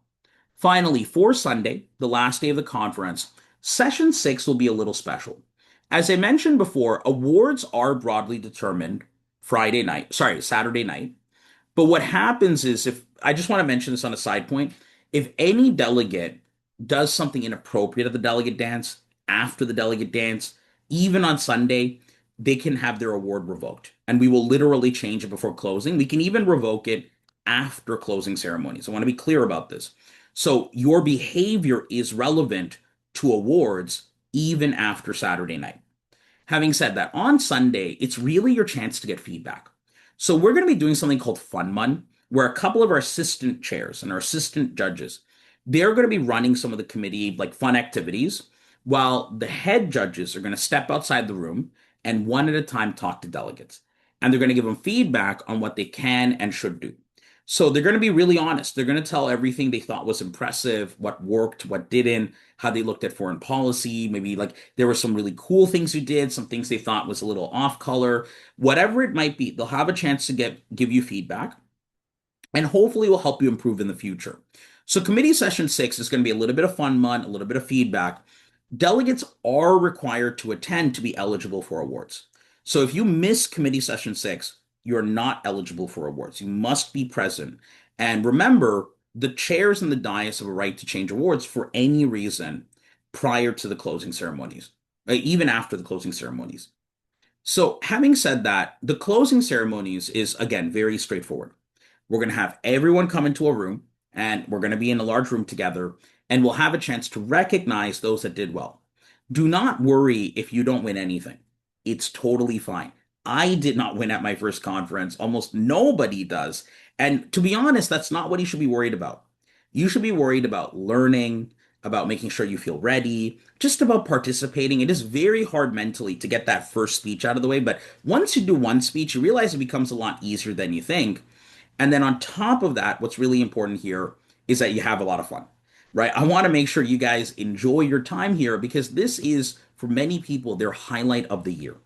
Finally, for Sunday, the last day of the conference, session 6 will be a little special. As I mentioned before, awards are broadly determined Saturday night. But what happens is if I just want to mention this on a side point, if any delegate does something inappropriate at the delegate dance, after the delegate dance, even on Sunday, they can have their award revoked. And we will literally change it before closing. We can even revoke it after closing ceremonies. I want to be clear about this. So your behavior is relevant to awards even after Saturday night. Having said that, on Sunday, it's really your chance to get feedback. So we're going to be doing something called MUN, where a couple of our assistant chairs and our assistant judges, they're going to be running some of the committee like fun activities, while the head judges are going to step outside the room and one at a time talk to delegates. And they're going to give them feedback on what they can and should do. So they're going to be really honest. They're going to tell everything they thought was impressive, what worked, what didn't, how they looked at foreign policy. Maybe like there were some really cool things you did, some things they thought was a little off color, whatever it might be. They'll have a chance to give you feedback and hopefully will help you improve in the future. So committee session 6 is going to be a little bit of fun month, a little bit of feedback. Delegates are required to attend to be eligible for awards. So if you miss committee session 6, you're not eligible for awards. You must be present. And remember, the chairs and the dais have a right to change awards for any reason prior to the closing ceremonies, even after the closing ceremonies. So having said that, the closing ceremonies is, again, very straightforward. We're going to have everyone come into a room and we're going to be in a large room together and we'll have a chance to recognize those that did well. Do not worry if you don't win anything. It's totally fine. I did not win at my first conference. Almost nobody does. And to be honest, that's not what you should be worried about. You should be worried about learning, about making sure you feel ready, just about participating. It is very hard mentally to get that first speech out of the way. But once you do one speech, you realize it becomes a lot easier than you think. And then on top of that, what's really important here is that you have a lot of fun, right? I want to make sure you guys enjoy your time here because this is, for many people, their highlight of the year.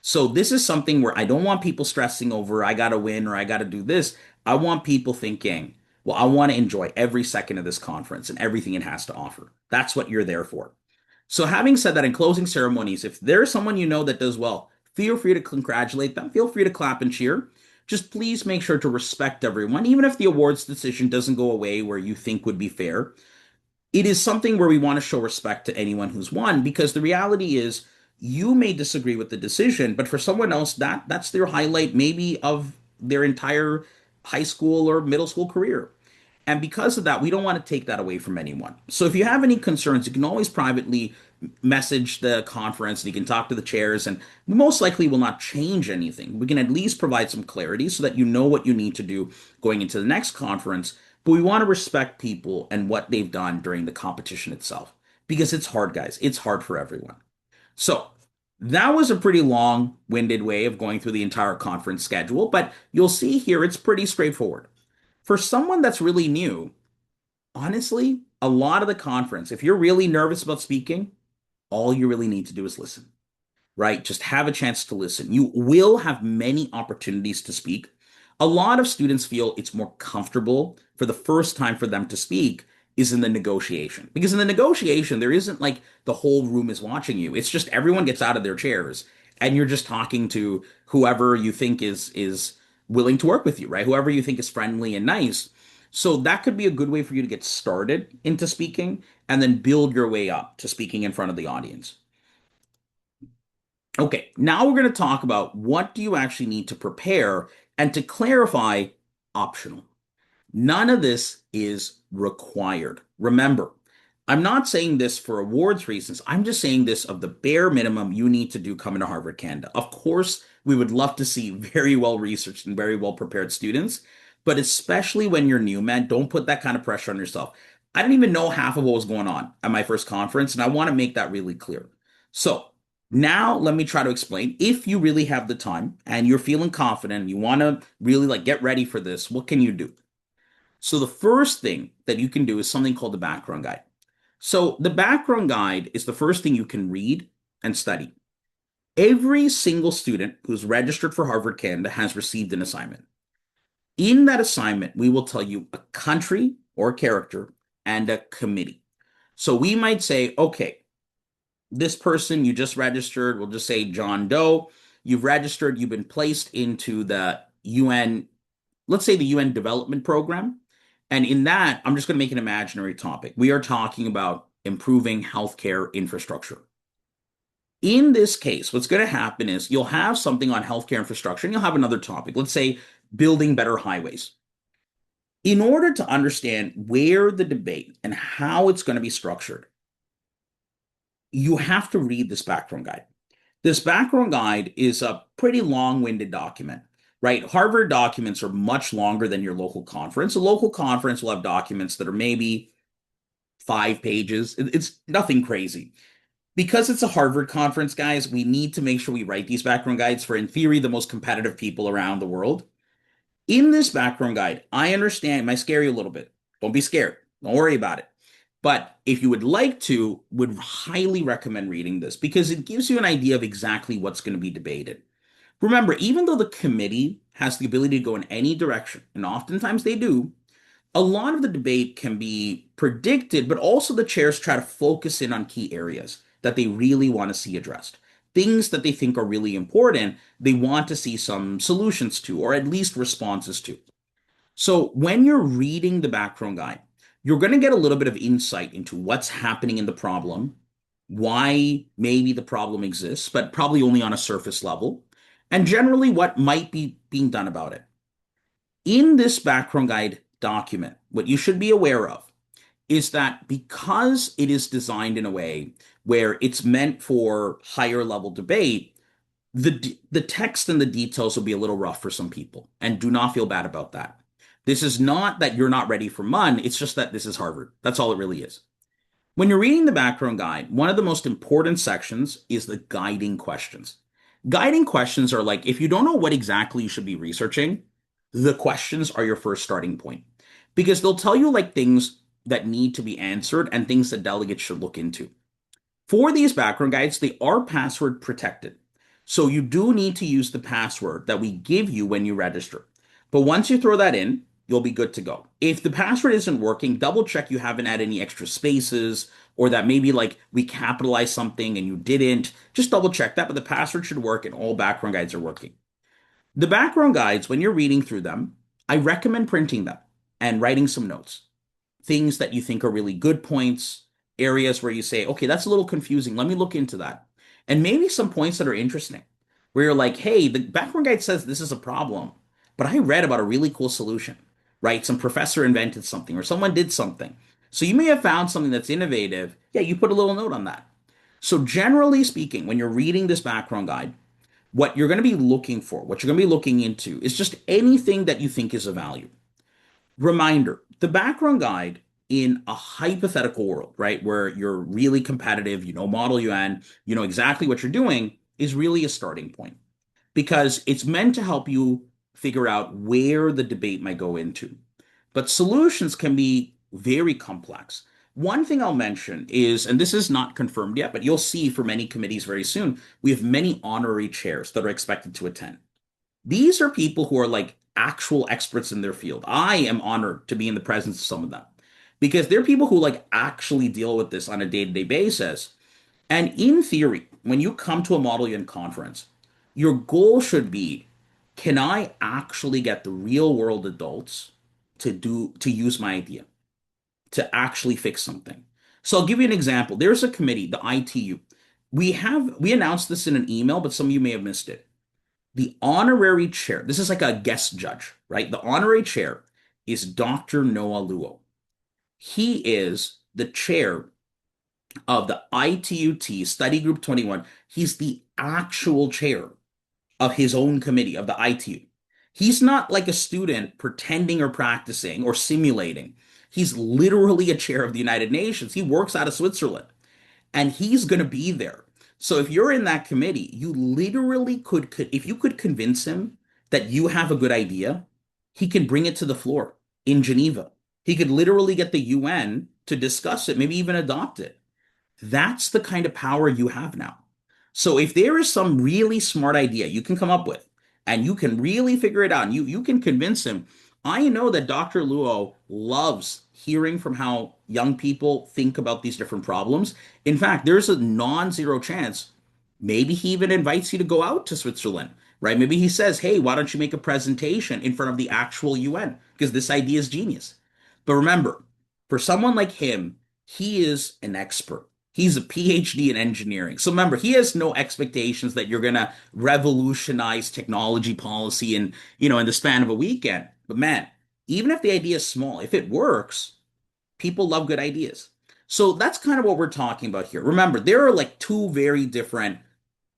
So this is something where I don't want people stressing over, I got to win or I got to do this. I want people thinking, well, I want to enjoy every second of this conference and everything it has to offer. That's what you're there for. So, having said that, in closing ceremonies, if there's someone you know that does well, feel free to congratulate them. Feel free to clap and cheer. Just please make sure to respect everyone, even if the awards decision doesn't go away where you think would be fair. It is something where we want to show respect to anyone who's won because the reality is you may disagree with the decision, but for someone else, that's their highlight maybe of their entire high school or middle school career. And because of that, we don't want to take that away from anyone. So if you have any concerns, you can always privately message the conference and you can talk to the chairs, and we most likely will not change anything. We can at least provide some clarity so that you know what you need to do going into the next conference. But we want to respect people and what they've done during the competition itself because it's hard, guys. It's hard for everyone. So that was a pretty long winded way of going through the entire conference schedule, but you'll see here it's pretty straightforward. For someone that's really new, honestly, a lot of the conference, if you're really nervous about speaking, all you really need to do is listen, right? Just have a chance to listen. You will have many opportunities to speak. A lot of students feel it's more comfortable for the first time for them to speak is in the negotiation. Because in the negotiation, there isn't like the whole room is watching you. It's just everyone gets out of their chairs and you're just talking to whoever you think is willing to work with you, right? Whoever you think is friendly and nice. So that could be a good way for you to get started into speaking and then build your way up to speaking in front of the audience. Okay, now we're going to talk about what do you actually need to prepare and to clarify, optional. None of this is required. Remember, I'm not saying this for awards reasons. I'm just saying this of the bare minimum you need to do coming to Harvard, Canada. Of course, we would love to see very well researched and very well prepared students, but especially when you're new, man, don't put that kind of pressure on yourself. I didn't even know half of what was going on at my first conference, and I want to make that really clear. So, now let me try to explain. If you really have the time and you're feeling confident, you want to really like get ready for this, what can you do? So the first thing that you can do is something called the background guide. So the background guide is the first thing you can read and study. Every single student who's registered for Harvard Canada has received an assignment. In that assignment, we will tell you a country or a character and a committee. So we might say, okay, this person you just registered, we'll just say John Doe, you've registered, you've been placed into the UN, let's say the UN Development Program. And in that, I'm just going to make an imaginary topic. We are talking about improving healthcare infrastructure. In this case, what's going to happen is you'll have something on healthcare infrastructure and you'll have another topic. Let's say building better highways. In order to understand where the debate and how it's going to be structured, you have to read this background guide. This background guide is a pretty long-winded document, right? Harvard documents are much longer than your local conference. A local conference will have documents that are maybe 5 pages. It's nothing crazy. Because it's a Harvard conference, guys, we need to make sure we write these background guides for, in theory, the most competitive people around the world. In this background guide, I understand it might scare you a little bit. Don't be scared. Don't worry about it. But if you would like to, would highly recommend reading this because it gives you an idea of exactly what's going to be debated. Remember, even though the committee has the ability to go in any direction, and oftentimes they do, a lot of the debate can be predicted, but also the chairs try to focus in on key areas that they really want to see addressed. Things that they think are really important, they want to see some solutions to, or at least responses to. So when you're reading the background guide, you're going to get a little bit of insight into what's happening in the problem, why maybe the problem exists, but probably only on a surface level, and generally what might be being done about it. In this background guide document, what you should be aware of is that because it is designed in a way where it's meant for higher level debate, The text and the details will be a little rough for some people, and do not feel bad about that. This is not that you're not ready for MUN, it's just that this is Harvard. That's all it really is. When you're reading the background guide, one of the most important sections is the guiding questions. Guiding questions are like, if you don't know what exactly you should be researching, the questions are your first starting point because they'll tell you like things that need to be answered and things that delegates should look into. For these background guides, they are password protected. So you do need to use the password that we give you when you register. But once you throw that in, you'll be good to go. If the password isn't working, double check you haven't had any extra spaces or that maybe like we capitalized something and you didn't. Just double check that, but the password should work and all background guides are working. The background guides, when you're reading through them, I recommend printing them and writing some notes, things that you think are really good points, areas where you say, okay, that's a little confusing. Let me look into that. And maybe some points that are interesting, where you're like, hey, the background guide says this is a problem, but I read about a really cool solution, right? Some professor invented something or someone did something. So you may have found something that's innovative. Yeah, you put a little note on that. So, generally speaking, when you're reading this background guide, what you're going to be looking for, what you're going to be looking into, is just anything that you think is of value. Reminder, the background guide in a hypothetical world, right, where you're really competitive, you know, Model UN, you know exactly what you're doing, is really a starting point because it's meant to help you figure out where the debate might go into. But solutions can be very complex. One thing I'll mention is, and this is not confirmed yet, but you'll see for many committees very soon, we have many honorary chairs that are expected to attend. These are people who are like actual experts in their field. I am honored to be in the presence of some of them because they're people who like actually deal with this on a day-to-day basis. And in theory, when you come to a Model UN conference, your goal should be, can I actually get the real world adults to use my idea, to actually fix something? So I'll give you an example. There's a committee, the ITU. We announced this in an email, but some of you may have missed it. The honorary chair, this is like a guest judge, right? The honorary chair is Dr. Noah Luo. He is the chair of the ITUT Study Group 21. He's the actual chair of his own committee of the ITU. He's not like a student pretending or practicing or simulating. He's literally a chair of the United Nations. He works out of Switzerland and he's going to be there. So if you're in that committee, you literally if you could convince him that you have a good idea, he can bring it to the floor in Geneva. He could literally get the UN to discuss it, maybe even adopt it. That's the kind of power you have now. So if there is some really smart idea you can come up with and you can really figure it out and you can convince him, I know that Dr. Luo loves hearing from how young people think about these different problems. In fact, there's a non-zero chance maybe he even invites you to go out to Switzerland, right? Maybe he says, "Hey, why don't you make a presentation in front of the actual UN because this idea is genius." But remember, for someone like him, he is an expert. He's a PhD in engineering. So remember, he has no expectations that you're going to revolutionize technology policy in the span of a weekend. But man, even if the idea is small, if it works, people love good ideas. So that's kind of what we're talking about here. Remember, there are like two very different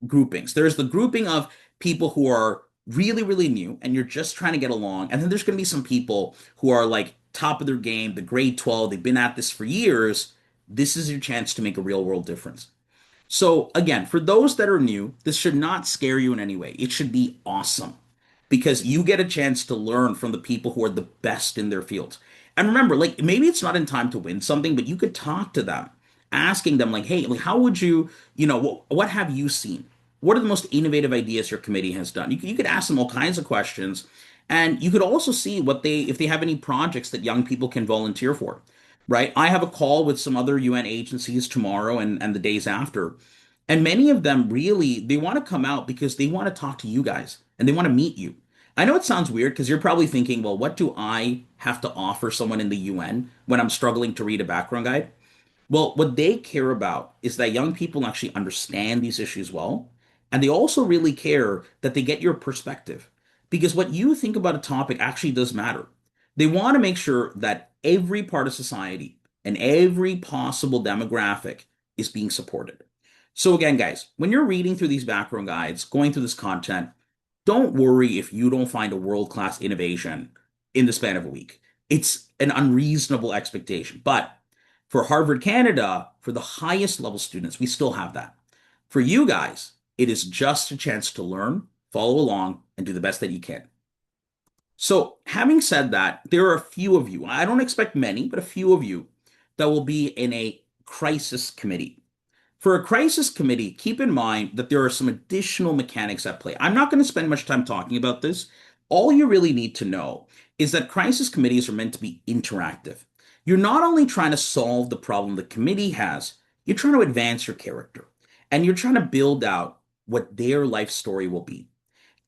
groupings. There's the grouping of people who are really, really new and you're just trying to get along. And then there's going to be some people who are like top of their game, the grade 12, they've been at this for years. This is your chance to make a real world difference. So, again, for those that are new, this should not scare you in any way. It should be awesome because you get a chance to learn from the people who are the best in their fields. And remember, like maybe it's not in time to win something, but you could talk to them, asking them like, "Hey, like how would what have you seen? What are the most innovative ideas your committee has done?" You could ask them all kinds of questions, and you could also see what they if they have any projects that young people can volunteer for. Right? I have a call with some other UN agencies tomorrow and the days after. And many of them really they want to come out because they want to talk to you guys and they want to meet you. I know it sounds weird because you're probably thinking, well, what do I have to offer someone in the UN when I'm struggling to read a background guide? Well, what they care about is that young people actually understand these issues well. And they also really care that they get your perspective. Because what you think about a topic actually does matter. They want to make sure that every part of society and every possible demographic is being supported. So again, guys, when you're reading through these background guides, going through this content, don't worry if you don't find a world-class innovation in the span of a week. It's an unreasonable expectation. But for Harvard Canada, for the highest level students, we still have that. For you guys, it is just a chance to learn, follow along, and do the best that you can. So, having said that, there are a few of you, I don't expect many, but a few of you that will be in a crisis committee. For a crisis committee, keep in mind that there are some additional mechanics at play. I'm not going to spend much time talking about this. All you really need to know is that crisis committees are meant to be interactive. You're not only trying to solve the problem the committee has, you're trying to advance your character and you're trying to build out what their life story will be.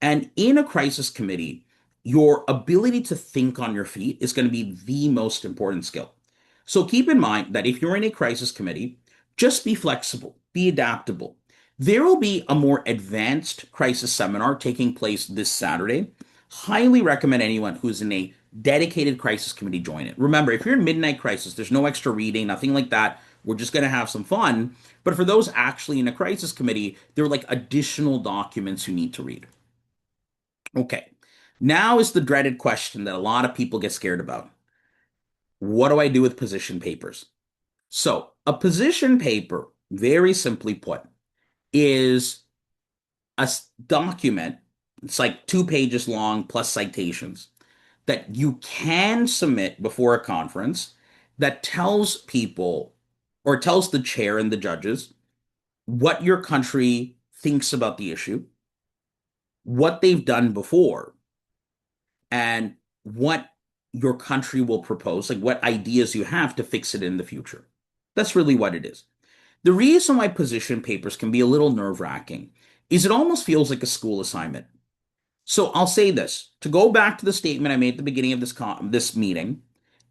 And in a crisis committee, your ability to think on your feet is going to be the most important skill. So keep in mind that if you're in a crisis committee, just be flexible, be adaptable. There will be a more advanced crisis seminar taking place this Saturday. Highly recommend anyone who's in a dedicated crisis committee join it. Remember, if you're in midnight crisis, there's no extra reading, nothing like that. We're just going to have some fun. But for those actually in a crisis committee, there are like additional documents you need to read. Okay. Now is the dreaded question that a lot of people get scared about. What do I do with position papers? So, a position paper, very simply put, is a document, it's like 2 pages long plus citations, that you can submit before a conference that tells people or tells the chair and the judges what your country thinks about the issue, what they've done before, and what your country will propose, like what ideas you have to fix it in the future. That's really what it is. The reason why position papers can be a little nerve wracking is it almost feels like a school assignment. So I'll say this to go back to the statement I made at the beginning of this meeting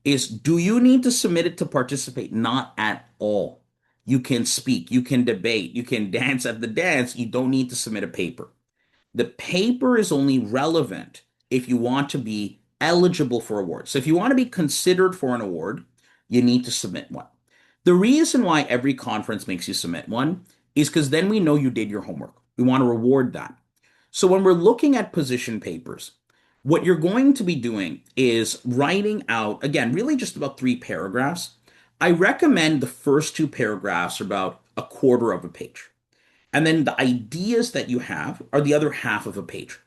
is do you need to submit it to participate? Not at all. You can speak, you can debate, you can dance at the dance. You don't need to submit a paper. The paper is only relevant if you want to be eligible for awards. So if you want to be considered for an award, you need to submit one. The reason why every conference makes you submit one is because then we know you did your homework. We want to reward that. So when we're looking at position papers, what you're going to be doing is writing out, again, really just about 3 paragraphs. I recommend the first 2 paragraphs are about a quarter of a page. And then the ideas that you have are the other half of a page.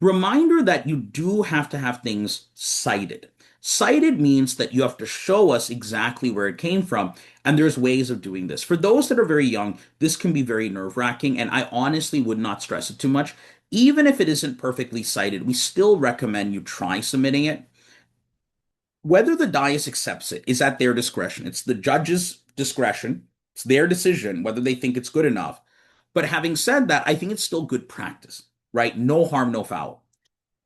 Reminder that you do have to have things cited. Cited means that you have to show us exactly where it came from, and there's ways of doing this. For those that are very young, this can be very nerve-wracking, and I honestly would not stress it too much. Even if it isn't perfectly cited, we still recommend you try submitting it. Whether the dais accepts it is at their discretion. It's the judge's discretion. It's their decision whether they think it's good enough. But having said that, I think it's still good practice, right? No harm, no foul.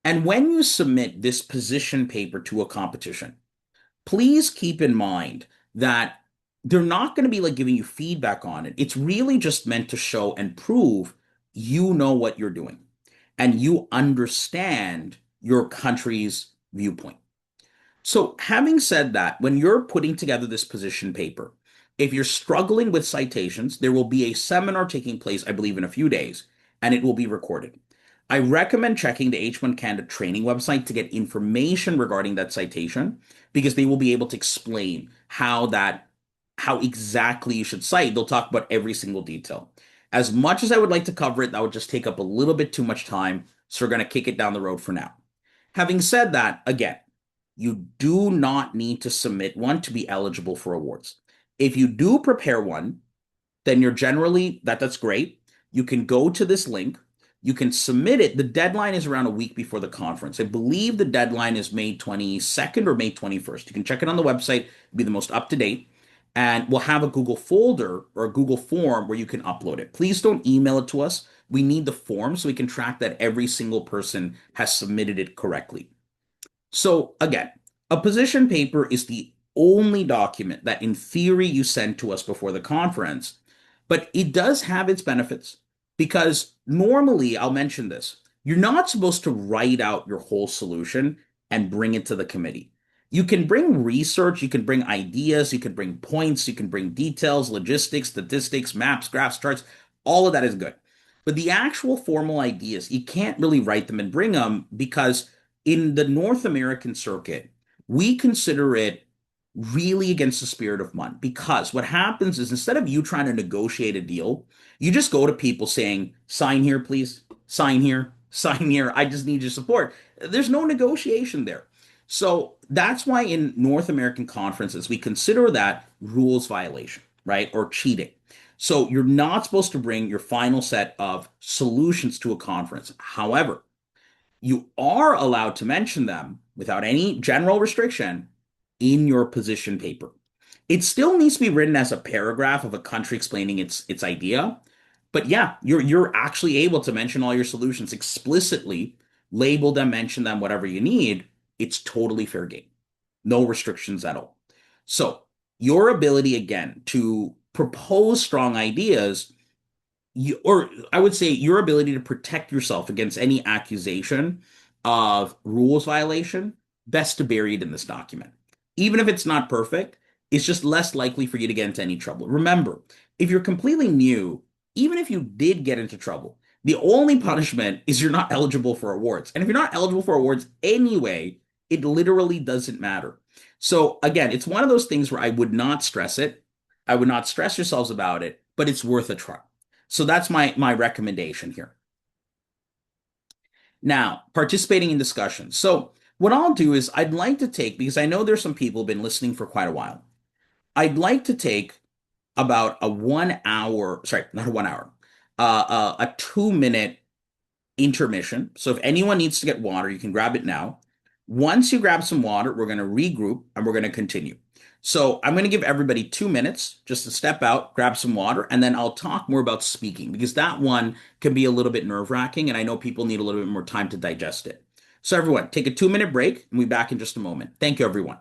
And when you submit this position paper to a competition, please keep in mind that they're not going to be like giving you feedback on it. It's really just meant to show and prove you know what you're doing and you understand your country's viewpoint. So, having said that, when you're putting together this position paper, if you're struggling with citations, there will be a seminar taking place, I believe, in a few days, and it will be recorded. I recommend checking the H1 Canada training website to get information regarding that citation because they will be able to explain how exactly you should cite. They'll talk about every single detail. As much as I would like to cover it, that would just take up a little bit too much time, so we're going to kick it down the road for now. Having said that, again, you do not need to submit one to be eligible for awards. If you do prepare one, then you're generally that's great. You can go to this link, you can submit it. The deadline is around a week before the conference. I believe the deadline is May 22nd or May 21st. You can check it on the website, it'll be the most up to date. And we'll have a Google folder or a Google form where you can upload it. Please don't email it to us. We need the form so we can track that every single person has submitted it correctly. So again, a position paper is the only document that in theory you send to us before the conference, but it does have its benefits because normally, I'll mention this, you're not supposed to write out your whole solution and bring it to the committee. You can bring research, you can bring ideas, you can bring points, you can bring details, logistics, statistics, maps, graphs, charts. All of that is good. But the actual formal ideas, you can't really write them and bring them because in the North American circuit, we consider it really against the spirit of MUN. Because what happens is instead of you trying to negotiate a deal, you just go to people saying, sign here, please, sign here, sign here. I just need your support. There's no negotiation there. So that's why in North American conferences, we consider that rules violation, right? Or cheating. So you're not supposed to bring your final set of solutions to a conference. However, you are allowed to mention them without any general restriction in your position paper. It still needs to be written as a paragraph of a country explaining its idea. But yeah, you're actually able to mention all your solutions explicitly, label them, mention them, whatever you need. It's totally fair game. No restrictions at all. So your ability again to propose strong ideas or I would say your ability to protect yourself against any accusation of rules violation, best to bury it in this document. Even if it's not perfect, it's just less likely for you to get into any trouble. Remember, if you're completely new, even if you did get into trouble, the only punishment is you're not eligible for awards. And if you're not eligible for awards anyway, it literally doesn't matter. So again, it's one of those things where I would not stress it. I would not stress yourselves about it, but it's worth a try. So that's my recommendation here. Now, participating in discussions. So what I'll do is I'd like to take, because I know there's some people who've been listening for quite a while. I'd like to take about a 1 hour, sorry, not a 1 hour, a 2 minute intermission. So if anyone needs to get water, you can grab it now. Once you grab some water, we're going to regroup and we're going to continue. So I'm going to give everybody 2 minutes just to step out, grab some water, and then I'll talk more about speaking because that one can be a little bit nerve-wracking, and I know people need a little bit more time to digest it. So everyone, take a 2 minute break, and we'll be back in just a moment. Thank you, everyone.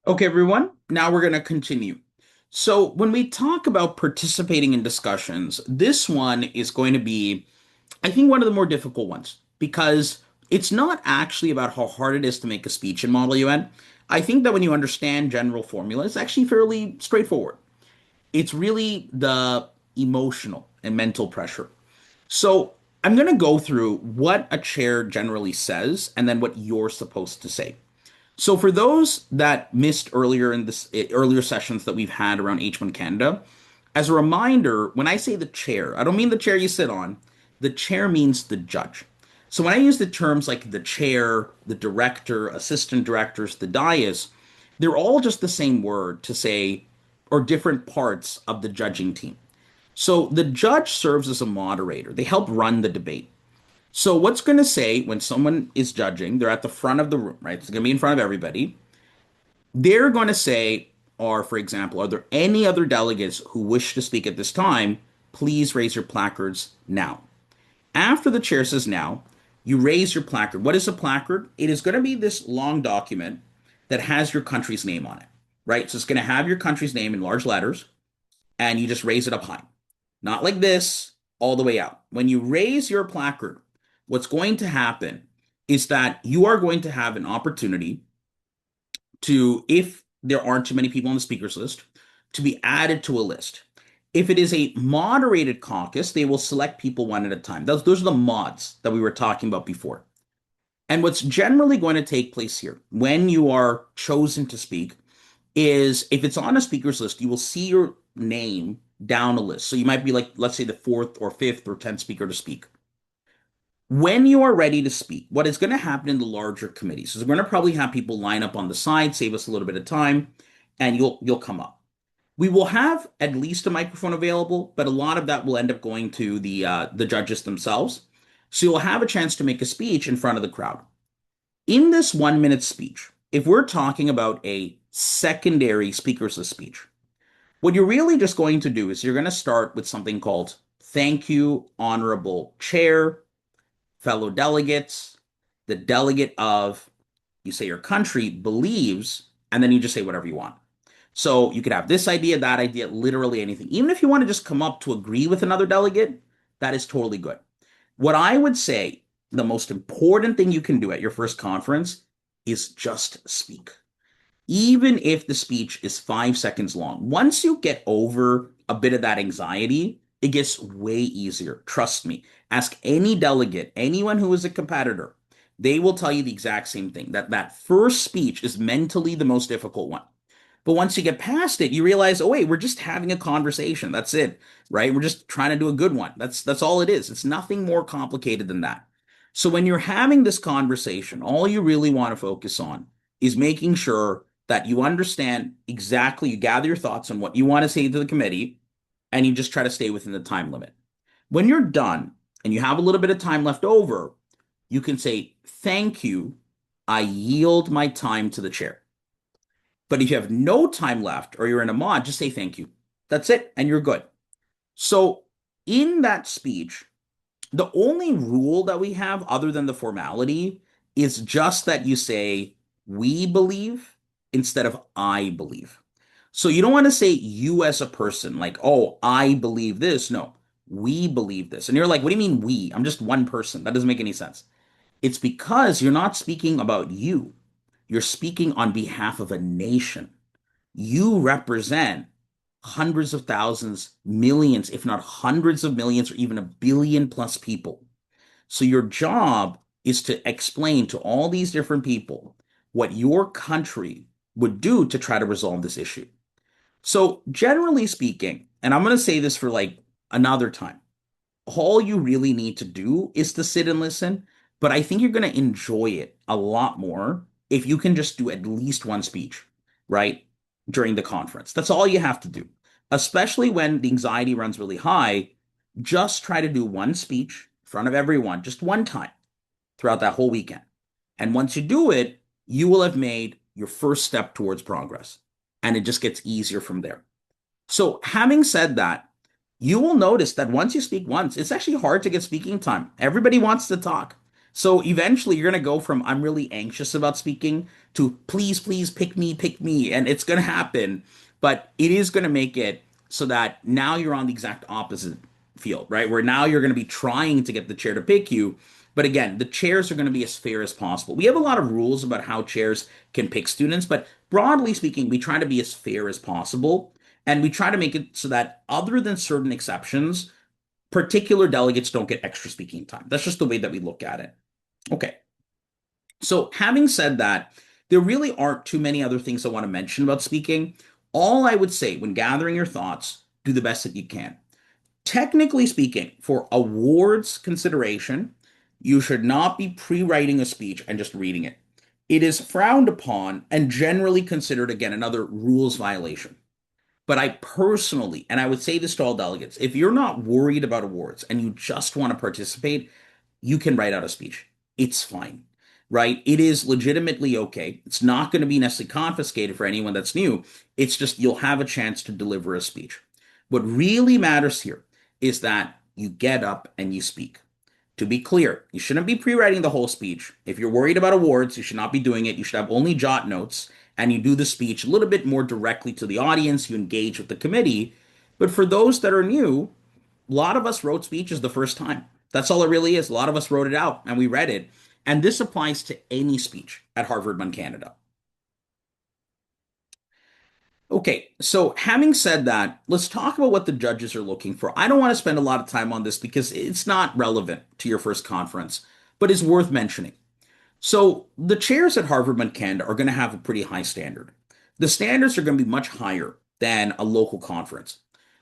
Okay, everyone, now we're going to continue. So, when we talk about participating in discussions, this one is going to be, I think, one of the more difficult ones because it's not actually about how hard it is to make a speech in Model UN. I think that when you understand general formula, it's actually fairly straightforward. It's really the emotional and mental pressure. So, I'm going to go through what a chair generally says and then what you're supposed to say. So for those that missed earlier in this earlier sessions that we've had around H1 Canada, As a reminder, when I say the chair, I don't mean the chair you sit on. The chair means the judge. So when I use the terms like the chair, the director, assistant directors, the dais, they're all just the same word to say, or different parts of the judging team. So the judge serves as a moderator. They help run the debate. So what's going to say when someone is judging, they're at the front of the room, right? It's going to be in front of everybody. They're going to say, or for example, are there any other delegates who wish to speak at this time? Please raise your placards now. After the chair says now, you raise your placard. What is a placard? It is going to be this long document that has your country's name on it, right? So it's going to have your country's name in large letters, and you just raise it up high. Not like this, all the way out. When you raise your placard, what's going to happen is that you are going to have an opportunity to, if there aren't too many people on the speakers list, to be added to a list. If it is a moderated caucus, they will select people one at a time. Those are the mods that we were talking about before. And what's generally going to take place here when you are chosen to speak is if it's on a speakers list, you will see your name down a list. So you might be like, let's say the fourth or fifth or 10th speaker to speak. When you are ready to speak, what is going to happen in the larger committees is we're going to probably have people line up on the side, save us a little bit of time, and you'll come up. We will have at least a microphone available, but a lot of that will end up going to the judges themselves. So you'll have a chance to make a speech in front of the crowd. In this 1 minute speech, if we're talking about a secondary speakers list speech, what you're really just going to do is you're going to start with something called thank you, honorable chair, fellow delegates, the delegate of, you say your country believes, and then you just say whatever you want. So you could have this idea, that idea, literally anything. Even if you want to just come up to agree with another delegate, that is totally good. What I would say the most important thing you can do at your first conference is just speak. Even if the speech is 5 seconds long, once you get over a bit of that anxiety, it gets way easier. Trust me. Ask any delegate, anyone who is a competitor, they will tell you the exact same thing that that first speech is mentally the most difficult one. But once you get past it, you realize, oh wait, we're just having a conversation. That's it, right? We're just trying to do a good one. That's all it is. It's nothing more complicated than that. So when you're having this conversation, all you really want to focus on is making sure that you understand exactly, you gather your thoughts on what you want to say to the committee, and you just try to stay within the time limit. When you're done and you have a little bit of time left over, you can say, thank you. I yield my time to the chair. But if you have no time left or you're in a mod, just say thank you. That's it, and you're good. So in that speech, the only rule that we have, other than the formality, is just that you say we believe instead of I believe. So you don't want to say you as a person, like, oh, I believe this. No, we believe this. And you're like, what do you mean we? I'm just one person. That doesn't make any sense. It's because you're not speaking about you. You're speaking on behalf of a nation. You represent hundreds of thousands, millions, if not hundreds of millions, or even a billion plus people. So your job is to explain to all these different people what your country would do to try to resolve this issue. So generally speaking, and I'm going to say this for like another time, all you really need to do is to sit and listen. But I think you're going to enjoy it a lot more if you can just do at least one speech, right? During the conference. That's all you have to do. Especially when the anxiety runs really high, just try to do one speech in front of everyone, just one time throughout that whole weekend. And once you do it, you will have made your first step towards progress. And it just gets easier from there. So, having said that, you will notice that once you speak once, it's actually hard to get speaking time. Everybody wants to talk. So, eventually, you're going to go from I'm really anxious about speaking to please, please pick me. And it's going to happen. But it is going to make it so that now you're on the exact opposite field, right? Where now you're going to be trying to get the chair to pick you. But again, the chairs are going to be as fair as possible. We have a lot of rules about how chairs can pick students, but broadly speaking, we try to be as fair as possible. And we try to make it so that, other than certain exceptions, particular delegates don't get extra speaking time. That's just the way that we look at it. Okay. So, having said that, there really aren't too many other things I want to mention about speaking. All I would say when gathering your thoughts, do the best that you can. Technically speaking, for awards consideration, you should not be pre-writing a speech and just reading it. It is frowned upon and generally considered, again, another rules violation. But I personally, and I would say this to all delegates, if you're not worried about awards and you just want to participate, you can write out a speech. It's fine, right? It is legitimately okay. It's not going to be necessarily confiscated for anyone that's new. It's just you'll have a chance to deliver a speech. What really matters here is that you get up and you speak. To be clear, you shouldn't be pre-writing the whole speech. If you're worried about awards, you should not be doing it. You should have only jot notes and you do the speech a little bit more directly to the audience. You engage with the committee. But for those that are new, a lot of us wrote speeches the first time. That's all it really is. A lot of us wrote it out and we read it. And this applies to any speech at Harvard MUN Canada. Okay, so having said that, let's talk about what the judges are looking for. I don't want to spend a lot of time on this because it's not relevant to your first conference, but it's worth mentioning. So the chairs at Harvard Med Canada are going to have a pretty high standard. The standards are going to be much higher than a local conference.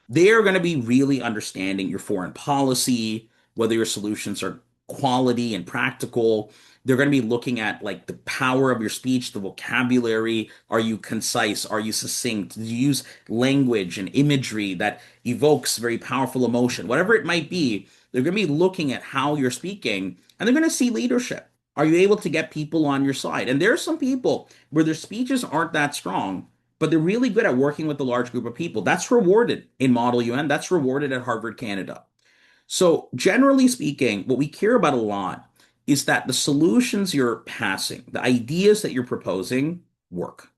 They are going to be really understanding your foreign policy, whether your solutions are quality and practical. They're going to be looking at like the power of your speech, the vocabulary. Are you concise? Are you succinct? Do you use language and imagery that evokes very powerful emotion? Whatever it might be, they're going to be looking at how you're speaking and they're going to see leadership. Are you able to get people on your side? And there are some people where their speeches aren't that strong, but they're really good at working with a large group of people. That's rewarded in Model UN. That's rewarded at Harvard Canada. So, generally speaking, what we care about a lot is that the solutions you're passing, the ideas that you're proposing, work.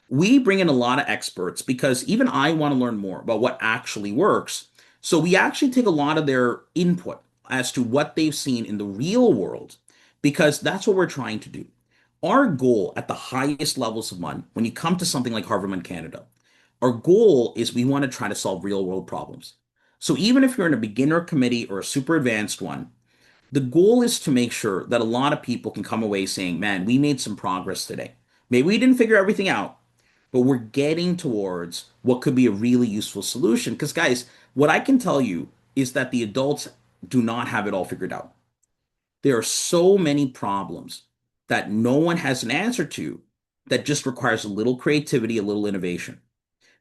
We bring in a lot of experts because even I want to learn more about what actually works. So, we actually take a lot of their input as to what they've seen in the real world because that's what we're trying to do. Our goal at the highest levels of MUN, when you come to something like Harvard MUN Canada, our goal is we want to try to solve real world problems. So even if you're in a beginner committee or a super advanced one, the goal is to make sure that a lot of people can come away saying, man, we made some progress today. Maybe we didn't figure everything out, but we're getting towards what could be a really useful solution. Because, guys, what I can tell you is that the adults do not have it all figured out. There are so many problems that no one has an answer to that just requires a little creativity, a little innovation.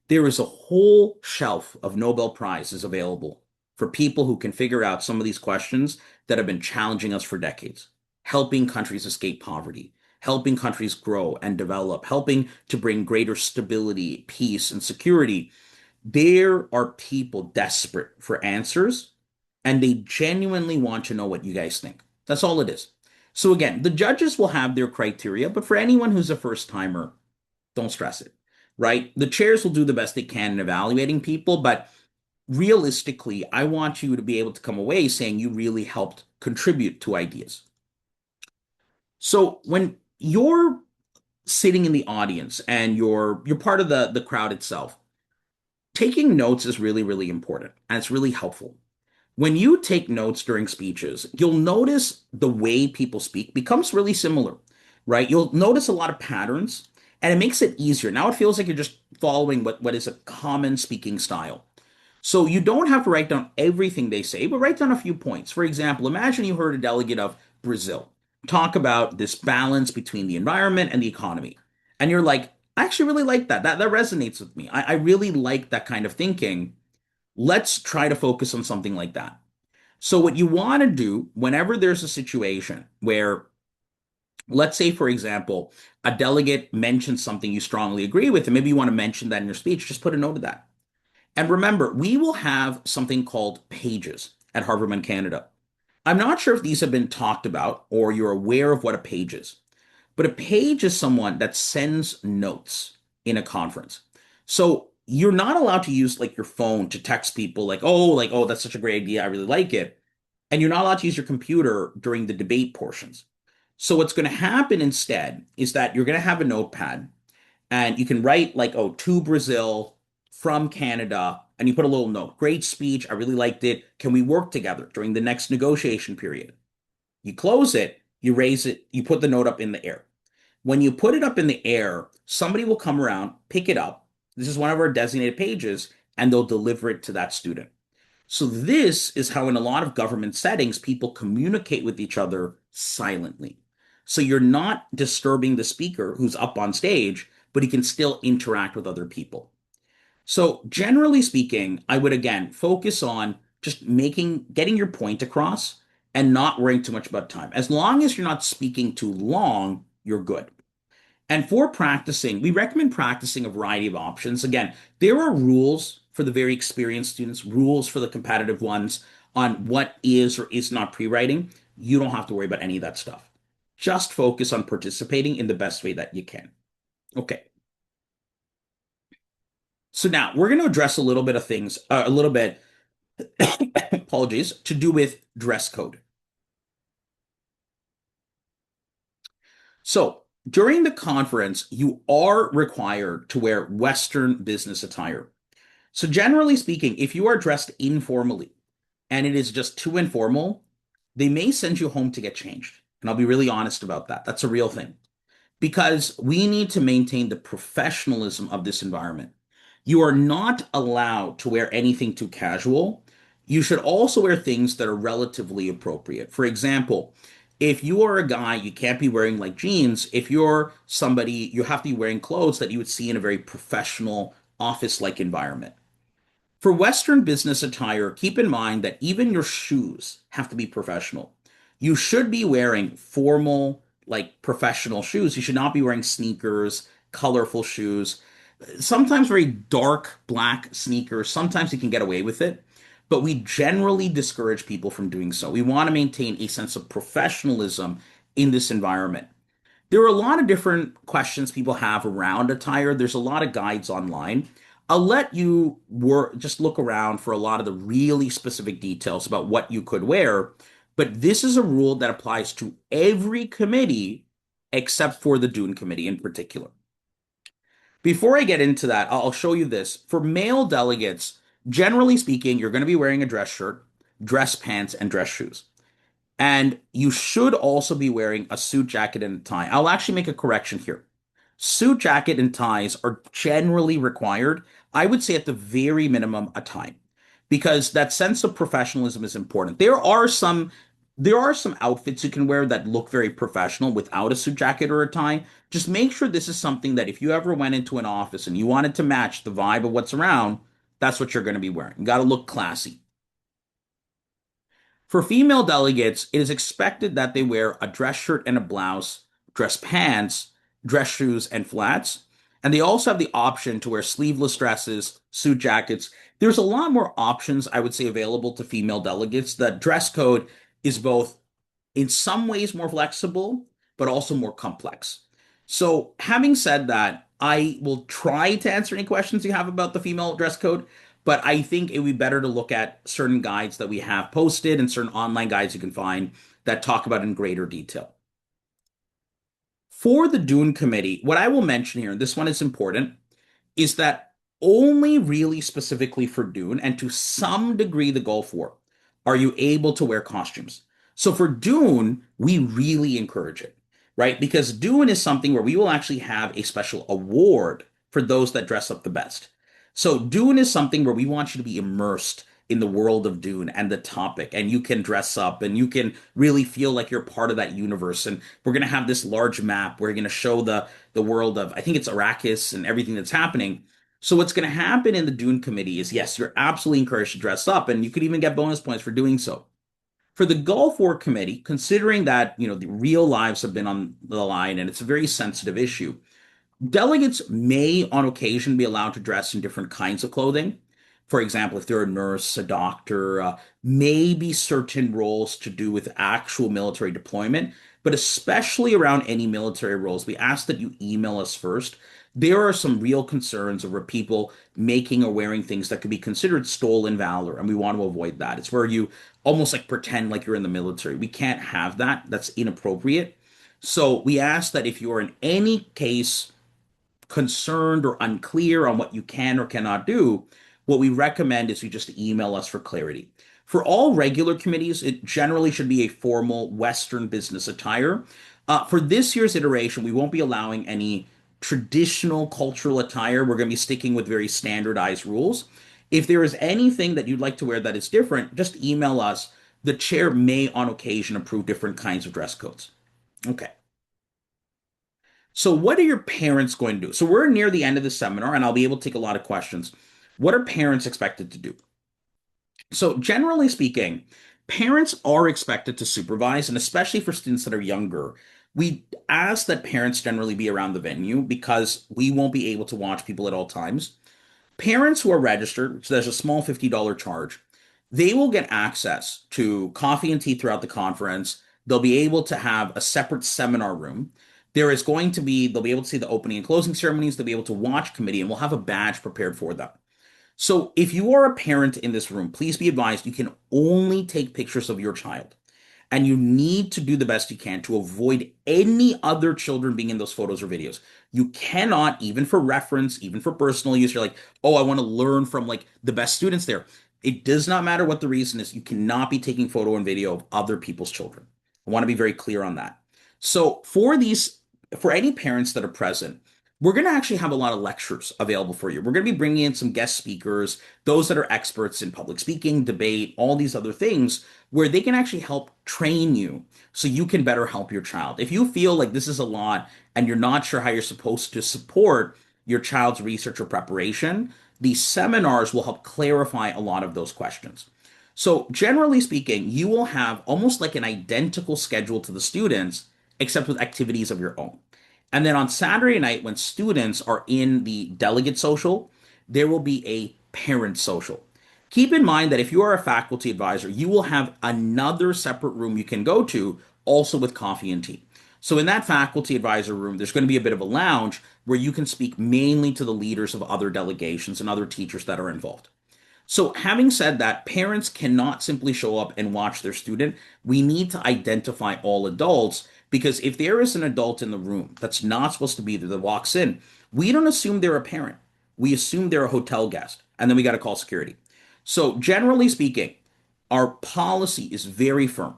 There is a whole shelf of Nobel Prizes available for people who can figure out some of these questions that have been challenging us for decades, helping countries escape poverty, helping countries grow and develop, helping to bring greater stability, peace, and security. There are people desperate for answers, and they genuinely want to know what you guys think. That's all it is. So, again, the judges will have their criteria, but for anyone who's a first timer, don't stress it, right? The chairs will do the best they can in evaluating people, but realistically, I want you to be able to come away saying you really helped contribute to ideas. So when you're sitting in the audience and you're part of the crowd itself, taking notes is really, really important and it's really helpful. When you take notes during speeches, you'll notice the way people speak becomes really similar, right? You'll notice a lot of patterns and it makes it easier. Now it feels like you're just following what is a common speaking style. So you don't have to write down everything they say, but write down a few points. For example, imagine you heard a delegate of Brazil talk about this balance between the environment and the economy. And you're like, I actually really like that. That resonates with me. I really like that kind of thinking. Let's try to focus on something like that. So what you want to do whenever there's a situation where, let's say, for example, a delegate mentions something you strongly agree with, and maybe you want to mention that in your speech, just put a note of that. And remember, we will have something called pages at Harvard and Canada. I'm not sure if these have been talked about or you're aware of what a page is, but a page is someone that sends notes in a conference. So you're not allowed to use like your phone to text people like, oh, that's such a great idea. I really like it. And you're not allowed to use your computer during the debate portions. So what's going to happen instead is that you're going to have a notepad and you can write like, oh, to Brazil from Canada, and you put a little note. Great speech. I really liked it. Can we work together during the next negotiation period? You close it, you raise it, you put the note up in the air. When you put it up in the air, somebody will come around, pick it up. This is one of our designated pages, and they'll deliver it to that student. So, this is how, in a lot of government settings, people communicate with each other silently. So, you're not disturbing the speaker who's up on stage, but he can still interact with other people. So, generally speaking, I would again focus on just getting your point across and not worrying too much about time. As long as you're not speaking too long, you're good. And for practicing, we recommend practicing a variety of options. Again, there are rules for the very experienced students, rules for the competitive ones on what is or is not pre writing. You don't have to worry about any of that stuff. Just focus on participating in the best way that you can. Okay. So now we're going to address a little bit of things, a little bit, apologies, to do with dress code. So during the conference, you are required to wear Western business attire. So, generally speaking, if you are dressed informally and it is just too informal, they may send you home to get changed. And I'll be really honest about that. That's a real thing because we need to maintain the professionalism of this environment. You are not allowed to wear anything too casual. You should also wear things that are relatively appropriate. For example, if you are a guy, you can't be wearing like jeans. If you're somebody, you have to be wearing clothes that you would see in a very professional office like environment. For Western business attire, keep in mind that even your shoes have to be professional. You should be wearing formal, like professional shoes. You should not be wearing sneakers, colorful shoes, sometimes very dark black sneakers. Sometimes you can get away with it, but we generally discourage people from doing so. We want to maintain a sense of professionalism in this environment. There are a lot of different questions people have around attire. There's a lot of guides online. I'll let you just look around for a lot of the really specific details about what you could wear, but this is a rule that applies to every committee except for the Dune committee in particular. Before I get into that, I'll show you this. For male delegates, generally speaking, you're going to be wearing a dress shirt, dress pants, and dress shoes. And you should also be wearing a suit jacket and a tie. I'll actually make a correction here. Suit jacket and ties are generally required. I would say at the very minimum a tie because that sense of professionalism is important. There are some outfits you can wear that look very professional without a suit jacket or a tie. Just make sure this is something that if you ever went into an office and you wanted to match the vibe of what's around, that's what you're going to be wearing. You got to look classy. For female delegates, it is expected that they wear a dress shirt and a blouse, dress pants, dress shoes, and flats. And they also have the option to wear sleeveless dresses, suit jackets. There's a lot more options, I would say, available to female delegates. The dress code is both in some ways more flexible, but also more complex. So, having said that, I will try to answer any questions you have about the female dress code, but I think it would be better to look at certain guides that we have posted and certain online guides you can find that talk about it in greater detail. For the Dune Committee, what I will mention here, and this one is important, is that only really specifically for Dune and to some degree the Gulf War are you able to wear costumes. So for Dune, we really encourage it, right? Because Dune is something where we will actually have a special award for those that dress up the best. So Dune is something where we want you to be immersed in the world of Dune and the topic, and you can dress up and you can really feel like you're part of that universe. And we're going to have this large map. We're going to show the world of, I think it's Arrakis and everything that's happening. So what's going to happen in the Dune committee is, yes, you're absolutely encouraged to dress up, and you could even get bonus points for doing so. For the Gulf War committee, considering that the real lives have been on the line and it's a very sensitive issue, delegates may, on occasion, be allowed to dress in different kinds of clothing. For example, if they're a nurse, a doctor, maybe certain roles to do with actual military deployment, but especially around any military roles, we ask that you email us first. There are some real concerns over people making or wearing things that could be considered stolen valor, and we want to avoid that. It's where you almost like pretend like you're in the military. We can't have that. That's inappropriate. So we ask that if you're in any case concerned or unclear on what you can or cannot do, what we recommend is you just email us for clarity. For all regular committees, it generally should be a formal Western business attire. For this year's iteration, we won't be allowing any traditional cultural attire. We're going to be sticking with very standardized rules. If there is anything that you'd like to wear that is different, just email us. The chair may on occasion approve different kinds of dress codes. Okay. So, what are your parents going to do? So, we're near the end of the seminar, and I'll be able to take a lot of questions. What are parents expected to do? So, generally speaking, parents are expected to supervise, and especially for students that are younger, we ask that parents generally be around the venue because we won't be able to watch people at all times. Parents who are registered, so there's a small $50 charge, they will get access to coffee and tea throughout the conference. They'll be able to have a separate seminar room. They'll be able to see the opening and closing ceremonies. They'll be able to watch committee, and we'll have a badge prepared for them. So if you are a parent in this room, please be advised you can only take pictures of your child. And you need to do the best you can to avoid any other children being in those photos or videos. You cannot, even for reference, even for personal use, you're like, oh, I want to learn from like the best students there. It does not matter what the reason is. You cannot be taking photo and video of other people's children. I want to be very clear on that. So for any parents that are present, we're going to actually have a lot of lectures available for you. We're going to be bringing in some guest speakers, those that are experts in public speaking, debate, all these other things, where they can actually help train you so you can better help your child. If you feel like this is a lot and you're not sure how you're supposed to support your child's research or preparation, these seminars will help clarify a lot of those questions. So, generally speaking, you will have almost like an identical schedule to the students, except with activities of your own. And then on Saturday night, when students are in the delegate social, there will be a parent social. Keep in mind that if you are a faculty advisor, you will have another separate room you can go to, also with coffee and tea. So, in that faculty advisor room, there's going to be a bit of a lounge where you can speak mainly to the leaders of other delegations and other teachers that are involved. So, having said that, parents cannot simply show up and watch their student. We need to identify all adults because if there is an adult in the room that's not supposed to be there that walks in, we don't assume they're a parent. We assume they're a hotel guest, and then we got to call security. So, generally speaking, our policy is very firm.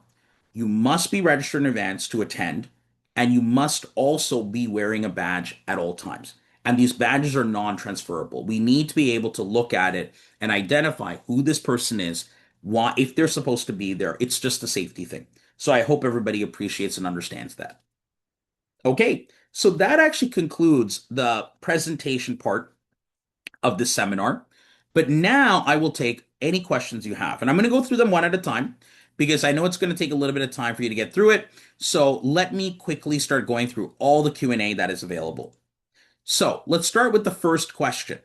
You must be registered in advance to attend, and you must also be wearing a badge at all times. And these badges are non transferable. We need to be able to look at it and identify who this person is, why, if they're supposed to be there. It's just a safety thing. So I hope everybody appreciates and understands that. Okay, so that actually concludes the presentation part of this seminar. But now I will take any questions you have, and I'm going to go through them one at a time because I know it's going to take a little bit of time for you to get through it. So let me quickly start going through all the Q&A that is available. So let's start with the first question.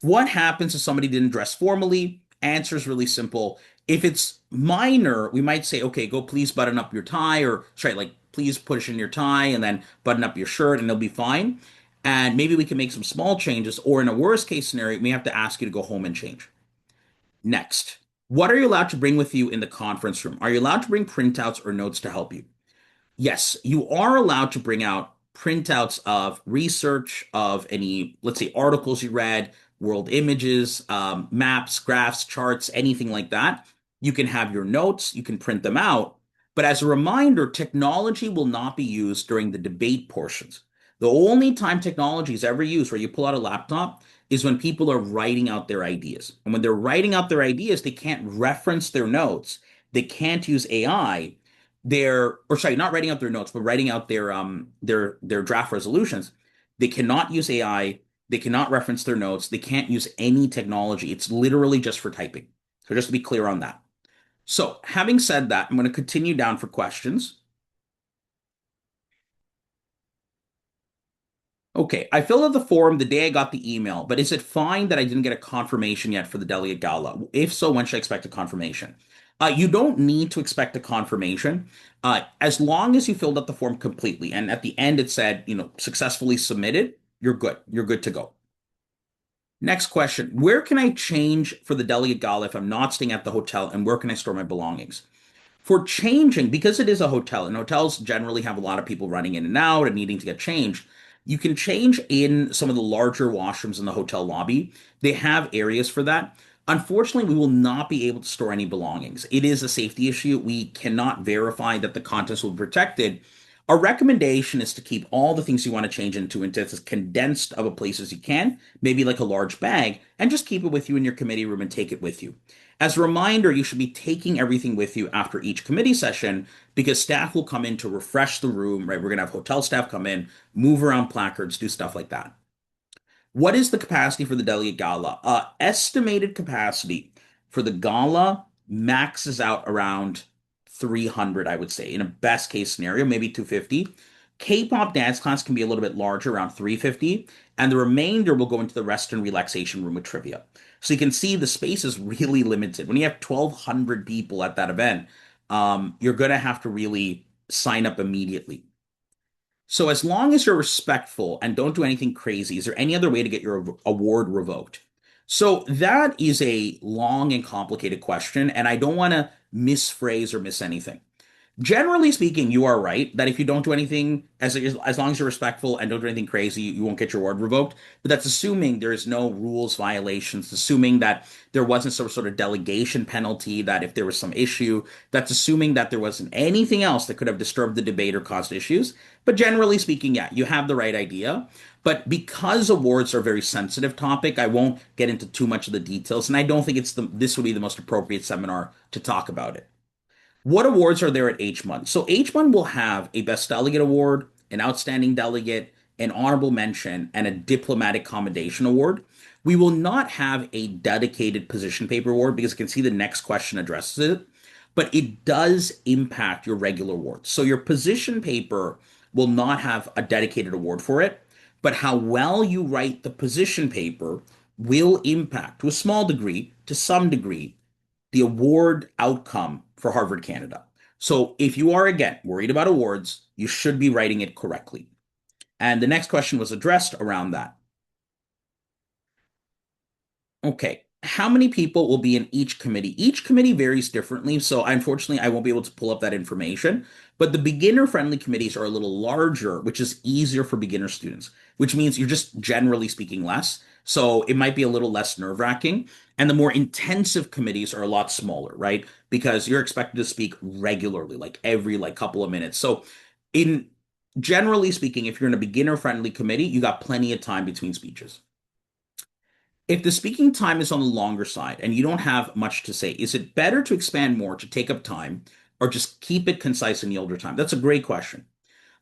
What happens if somebody didn't dress formally? Answer is really simple. If it's minor, we might say, okay, go please button up your tie, or sorry, like please push in your tie and then button up your shirt and it'll be fine. And maybe we can make some small changes, or in a worst case scenario, we have to ask you to go home and change. Next, what are you allowed to bring with you in the conference room? Are you allowed to bring printouts or notes to help you? Yes, you are allowed to bring out printouts of research, of any, let's say, articles you read, world images, maps, graphs, charts, anything like that. You can have your notes, you can print them out. But as a reminder, technology will not be used during the debate portions. The only time technology is ever used where you pull out a laptop is when people are writing out their ideas. And when they're writing out their ideas, they can't reference their notes. They can't use AI, or sorry, not writing out their notes, but writing out their draft resolutions. They cannot use AI. They cannot reference their notes. They can't use any technology. It's literally just for typing. So just to be clear on that. So having said that, I'm going to continue down for questions. Okay, I filled out the form the day I got the email, but is it fine that I didn't get a confirmation yet for the delegate gala? If so, when should I expect a confirmation? You don't need to expect a confirmation as long as you filled out the form completely. And at the end, it said, successfully submitted, you're good. You're good to go. Next question. Where can I change for the delegate gala if I'm not staying at the hotel, and where can I store my belongings? For changing, because it is a hotel, and hotels generally have a lot of people running in and out and needing to get changed, you can change in some of the larger washrooms in the hotel lobby. They have areas for that. Unfortunately, we will not be able to store any belongings. It is a safety issue. We cannot verify that the contents will be protected. Our recommendation is to keep all the things you want to change into as condensed of a place as you can, maybe like a large bag, and just keep it with you in your committee room and take it with you. As a reminder, you should be taking everything with you after each committee session because staff will come in to refresh the room, right? We're going to have hotel staff come in, move around placards, do stuff like that. What is the capacity for the delegate gala? Estimated capacity for the gala maxes out around 300, I would say, in a best case scenario, maybe 250. K-pop dance class can be a little bit larger, around 350, and the remainder will go into the rest and relaxation room with trivia. So you can see the space is really limited. When you have 1,200 people at that event, you're going to have to really sign up immediately. So as long as you're respectful and don't do anything crazy, is there any other way to get your award revoked? So that is a long and complicated question, and I don't want to misphrase or miss anything. Generally speaking, you are right that if you don't do anything, as long as you're respectful and don't do anything crazy, you won't get your award revoked. But that's assuming there's no rules violations, assuming that there wasn't some sort of delegation penalty, that if there was some issue, that's assuming that there wasn't anything else that could have disturbed the debate or caused issues. But generally speaking, yeah, you have the right idea. But because awards are a very sensitive topic, I won't get into too much of the details, and I don't think this would be the most appropriate seminar to talk about it. What awards are there at HMUN? So HMUN will have a Best Delegate Award, an Outstanding Delegate, an Honorable Mention, and a Diplomatic Commendation Award. We will not have a dedicated position paper award because I can see the next question addresses it, but it does impact your regular awards. So your position paper will not have a dedicated award for it, but how well you write the position paper will impact, to a small degree, to some degree, the award outcome for Harvard Canada. So if you are, again, worried about awards, you should be writing it correctly. And the next question was addressed around that. Okay, how many people will be in each committee? Each committee varies differently, so unfortunately, I won't be able to pull up that information. But the beginner-friendly committees are a little larger, which is easier for beginner students, which means you're just generally speaking less. So it might be a little less nerve-wracking. And the more intensive committees are a lot smaller, right? Because you're expected to speak regularly, like every couple of minutes. So in generally speaking, if you're in a beginner-friendly committee, you got plenty of time between speeches. If the speaking time is on the longer side and you don't have much to say, is it better to expand more to take up time or just keep it concise and yield your time? That's a great question.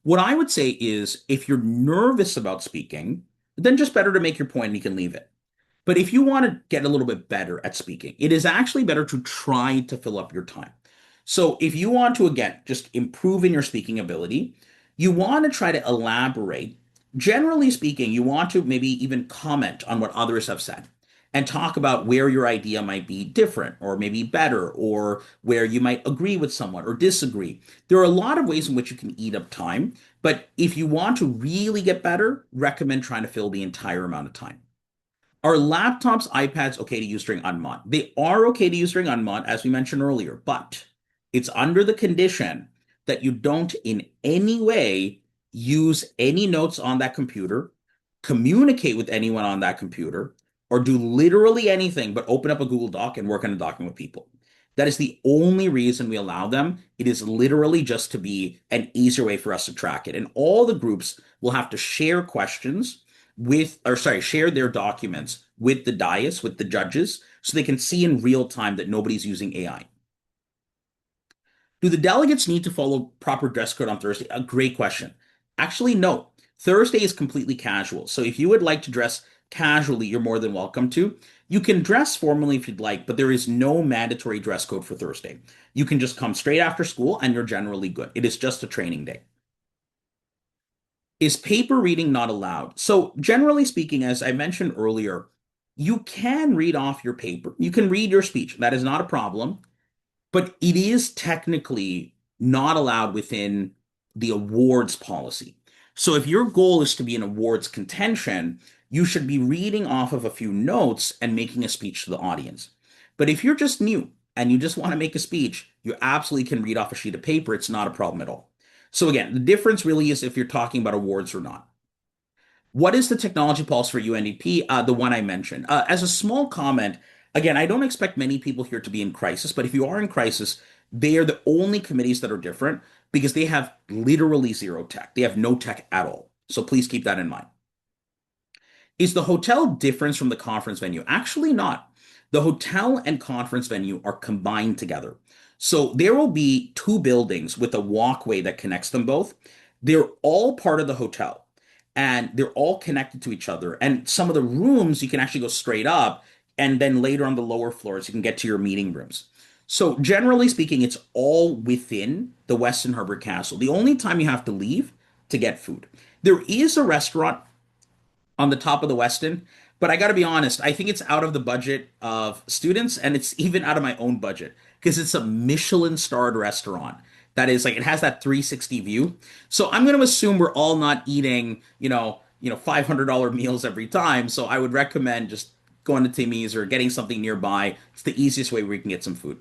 What I would say is if you're nervous about speaking, then just better to make your point and you can leave it. But if you want to get a little bit better at speaking, it is actually better to try to fill up your time. So if you want to, again, just improve in your speaking ability, you want to try to elaborate. Generally speaking, you want to maybe even comment on what others have said and talk about where your idea might be different or maybe better or where you might agree with someone or disagree. There are a lot of ways in which you can eat up time, but if you want to really get better, recommend trying to fill the entire amount of time. Are laptops, iPads okay to use during Unmod? They are okay to use during Unmod, as we mentioned earlier, but it's under the condition that you don't in any way use any notes on that computer, communicate with anyone on that computer, or do literally anything but open up a Google Doc and work on a document with people. That is the only reason we allow them. It is literally just to be an easier way for us to track it. And all the groups will have to share questions share their documents with the dais, with the judges, so they can see in real time that nobody's using AI. Do the delegates need to follow proper dress code on Thursday? A great question. Actually, no. Thursday is completely casual. So if you would like to dress casually, you're more than welcome to. You can dress formally if you'd like, but there is no mandatory dress code for Thursday. You can just come straight after school and you're generally good. It is just a training day. Is paper reading not allowed? So, generally speaking, as I mentioned earlier, you can read off your paper. You can read your speech. That is not a problem, but it is technically not allowed within the awards policy. So, if your goal is to be an awards contention, you should be reading off of a few notes and making a speech to the audience. But if you're just new and you just want to make a speech, you absolutely can read off a sheet of paper. It's not a problem at all. So again, the difference really is if you're talking about awards or not. What is the technology pulse for UNDP? The one I mentioned. As a small comment, again, I don't expect many people here to be in crisis, but if you are in crisis, they are the only committees that are different. because they have literally zero tech. They have no tech at all. So please keep that in mind. Is the hotel different from the conference venue? Actually, not. The hotel and conference venue are combined together. So there will be two buildings with a walkway that connects them both. They're all part of the hotel and they're all connected to each other. And some of the rooms you can actually go straight up. And then later on the lower floors, you can get to your meeting rooms. So, generally speaking, it's all within the Westin Harbor Castle. The only time you have to leave to get food. There is a restaurant on the top of the Westin. But I got to be honest, I think it's out of the budget of students and it's even out of my own budget because it's a Michelin starred restaurant that is like it has that 360 view. So I'm going to assume we're all not eating, $500 meals every time. So I would recommend just going to Timmy's or getting something nearby. It's the easiest way where you can get some food.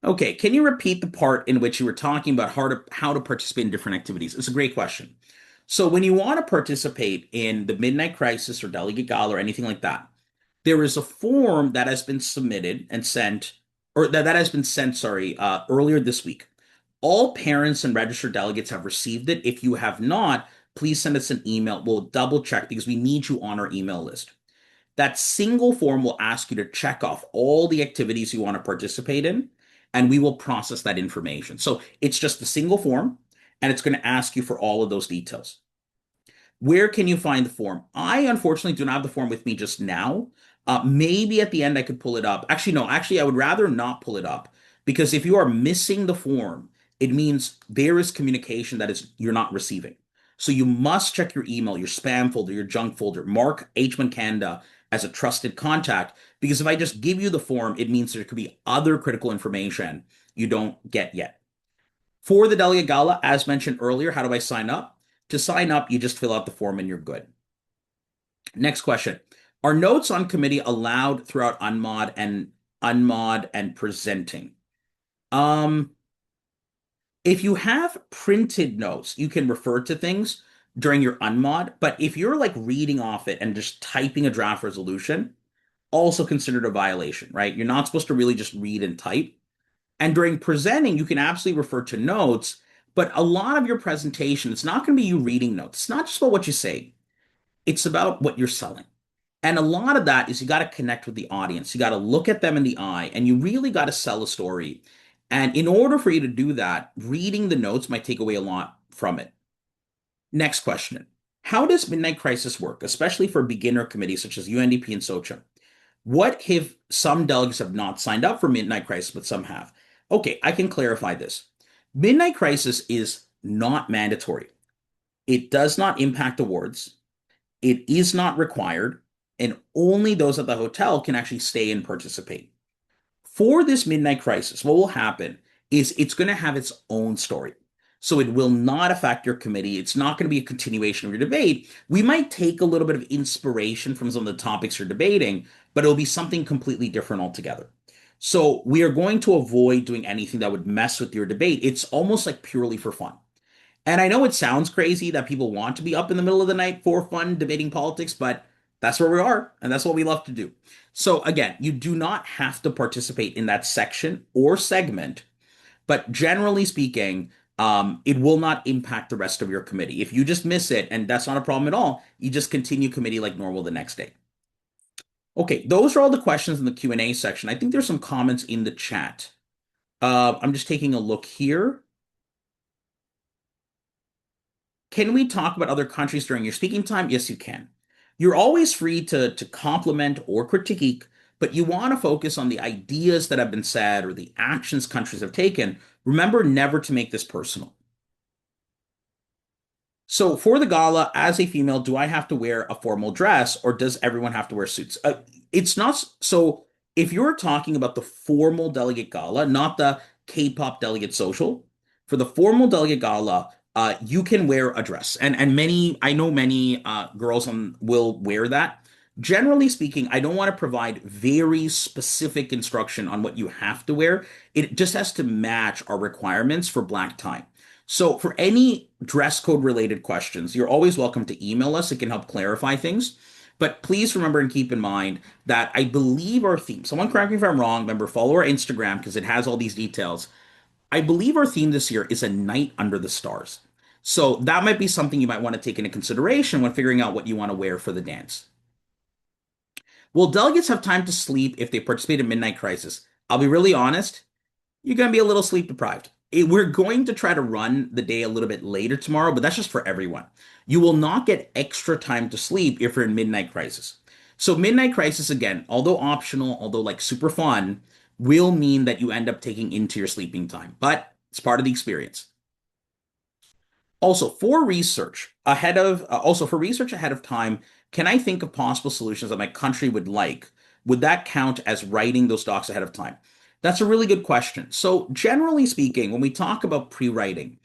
Okay, can you repeat the part in which you were talking about how to participate in different activities? It's a great question. So when you want to participate in the Midnight Crisis or Delegate Gala or anything like that, there is a form that has been submitted and sent, or that has been sent, sorry, earlier this week. All parents and registered delegates have received it. If you have not, please send us an email. We'll double check because we need you on our email list. That single form will ask you to check off all the activities you want to participate in, and we will process that information. So it's just a single form, and it's going to ask you for all of those details. Where can you find the form? I unfortunately do not have the form with me just now. Maybe at the end I could pull it up. Actually, no, actually, I would rather not pull it up because if you are missing the form, it means there is communication that is you're not receiving. So you must check your email, your spam folder, your junk folder. Mark H. Canada as a trusted contact because if I just give you the form, it means there could be other critical information you don't get yet. For the Delegate Gala, as mentioned earlier, how do I sign up? To sign up, you just fill out the form and you're good. Next question. Are notes on committee allowed throughout unmod and presenting? Um, if you have printed notes, you can refer to things during your unmod, but if you're like reading off it and just typing a draft resolution, also considered a violation, right? You're not supposed to really just read and type. And during presenting, you can absolutely refer to notes, but a lot of your presentation, it's not going to be you reading notes. It's not just about what you say, it's about what you're selling. And a lot of that is you got to connect with the audience. You got to look at them in the eye and you really got to sell a story. And in order for you to do that, reading the notes might take away a lot from it. Next question. How does Midnight Crisis work, especially for beginner committees such as UNDP and SOCHA? What if some delegates have not signed up for Midnight Crisis, but some have? Okay, I can clarify this. Midnight Crisis is not mandatory. It does not impact awards. It is not required, and only those at the hotel can actually stay and participate. For this Midnight Crisis, what will happen is it's going to have its own story. So it will not affect your committee. It's not going to be a continuation of your debate. We might take a little bit of inspiration from some of the topics you're debating, but it'll be something completely different altogether. So we are going to avoid doing anything that would mess with your debate. It's almost like purely for fun. And I know it sounds crazy that people want to be up in the middle of the night for fun debating politics, but that's where we are, and that's what we love to do. So again, you do not have to participate in that section or segment, but generally speaking, it will not impact the rest of your committee. If you just miss it, and that's not a problem at all, you just continue committee like normal the next day. Okay, those are all the questions in the Q&A section. I think there's some comments in the chat. I'm just taking a look here. Can we talk about other countries during your speaking time? Yes, you can. You're always free to compliment or critique, but you want to focus on the ideas that have been said or the actions countries have taken. Remember never to make this personal. So for the gala, as a female, do I have to wear a formal dress or does everyone have to wear suits? It's not so if you're talking about the formal delegate gala, not the K-pop delegate social, for the formal delegate gala, you can wear a dress. And many, I know many girls will wear that. Generally speaking, I don't want to provide very specific instruction on what you have to wear. It just has to match our requirements for black tie. So for any dress code related questions, you're always welcome to email us. It can help clarify things. But please remember and keep in mind that I believe our theme, someone correct me if I'm wrong, remember, follow our Instagram because it has all these details. I believe our theme this year is a night under the stars. So that might be something you might want to take into consideration when figuring out what you want to wear for the dance. Will delegates have time to sleep if they participate in Midnight Crisis? I'll be really honest, you're going to be a little sleep deprived. We're going to try to run the day a little bit later tomorrow, but that's just for everyone. You will not get extra time to sleep if you're in Midnight Crisis. So, Midnight Crisis, again, although optional, although like super fun, will mean that you end up taking into your sleeping time, but it's part of the experience. Also for research ahead of time, can I think of possible solutions that my country would like? Would that count as writing those docs ahead of time? That's a really good question. So, generally speaking, when we talk about pre-writing,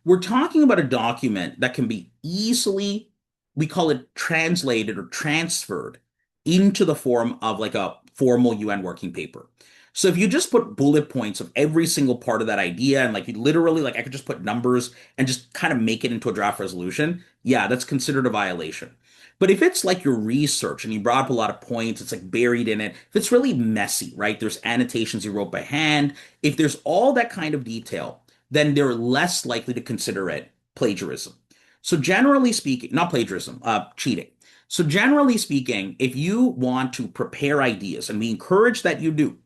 we're talking about a document that can be easily, we call it translated or transferred into the form of like a formal UN working paper. So if you just put bullet points of every single part of that idea and like you literally like I could just put numbers and just kind of make it into a draft resolution, yeah, that's considered a violation. But if it's like your research and you brought up a lot of points, it's like buried in it. If it's really messy, right? There's annotations you wrote by hand. If there's all that kind of detail, then they're less likely to consider it plagiarism. So generally speaking, not plagiarism, cheating. So generally speaking, if you want to prepare ideas, and we encourage that you do,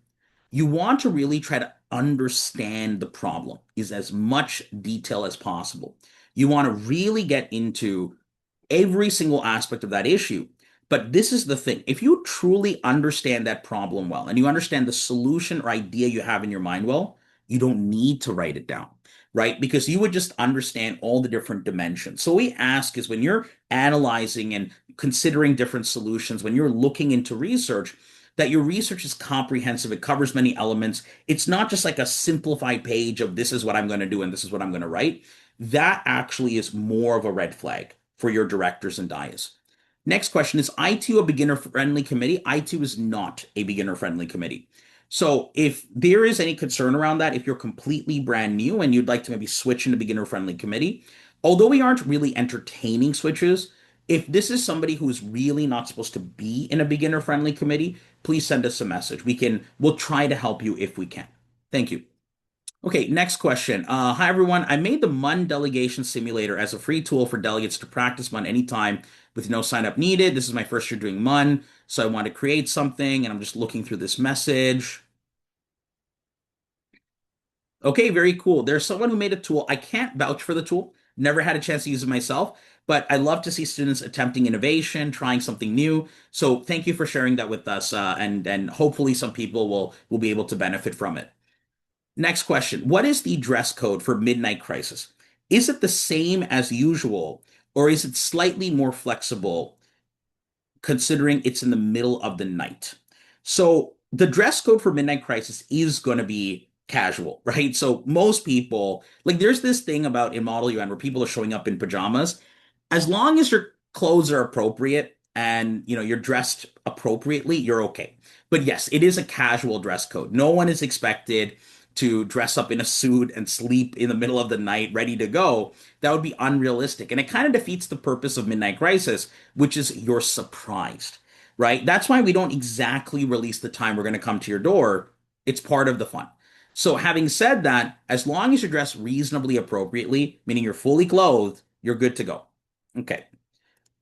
you want to really try to understand the problem is as much detail as possible. You want to really get into every single aspect of that issue. But this is the thing. If you truly understand that problem well and you understand the solution or idea you have in your mind well, you don't need to write it down, right? Because you would just understand all the different dimensions. So, what we ask is when you're analyzing and considering different solutions, when you're looking into research, that your research is comprehensive. It covers many elements. It's not just like a simplified page of this is what I'm going to do and this is what I'm going to write. That actually is more of a red flag for your directors and dais. Next question is I2 a beginner friendly committee? I2 is not a beginner friendly committee. So if there is any concern around that, if you're completely brand new and you'd like to maybe switch into beginner friendly committee, although we aren't really entertaining switches, if this is somebody who's really not supposed to be in a beginner friendly committee, please send us a message. We'll try to help you if we can. Thank you. Okay, next question. Hi everyone. I made the MUN delegation simulator as a free tool for delegates to practice MUN anytime with no sign up needed. This is my first year doing MUN, so I want to create something and I'm just looking through this message. Okay, very cool. There's someone who made a tool. I can't vouch for the tool. Never had a chance to use it myself, but I love to see students attempting innovation, trying something new. So thank you for sharing that with us, and hopefully some people will be able to benefit from it. Next question. What is the dress code for Midnight Crisis? Is it the same as usual, or is it slightly more flexible considering it's in the middle of the night? So the dress code for Midnight Crisis is going to be casual, right? So most people, like there's this thing about in Model UN where people are showing up in pajamas. As long as your clothes are appropriate and you're dressed appropriately, you're okay. But yes, it is a casual dress code. No one is expected to dress up in a suit and sleep in the middle of the night ready to go. That would be unrealistic. And it kind of defeats the purpose of Midnight Crisis, which is you're surprised, right? That's why we don't exactly release the time we're going to come to your door. It's part of the fun. So, having said that, as long as you're dressed reasonably appropriately, meaning you're fully clothed, you're good to go. Okay.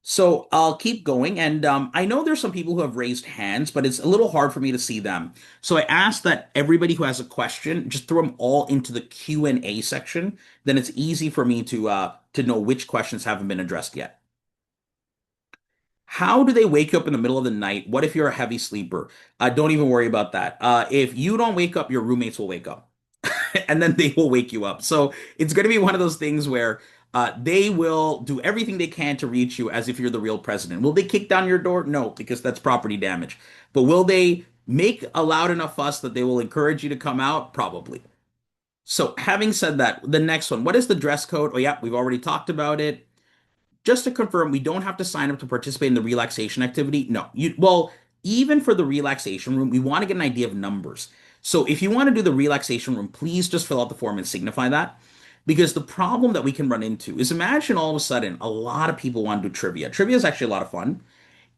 So I'll keep going. And I know there's some people who have raised hands, but it's a little hard for me to see them. So I ask that everybody who has a question, just throw them all into the Q&A section. Then it's easy for me to know which questions haven't been addressed yet. How do they wake you up in the middle of the night? What if you're a heavy sleeper? Don't even worry about that. If you don't wake up, your roommates will wake up. And then they will wake you up. So it's going to be one of those things where they will do everything they can to reach you as if you're the real president. Will they kick down your door? No, because that's property damage. But will they make a loud enough fuss that they will encourage you to come out? Probably. So having said that, the next one, what is the dress code? Oh yeah, we've already talked about it. Just to confirm, we don't have to sign up to participate in the relaxation activity. No, even for the relaxation room, we want to get an idea of numbers. So if you want to do the relaxation room, please just fill out the form and signify that. Because the problem that we can run into is imagine all of a sudden a lot of people want to do trivia. Trivia is actually a lot of fun.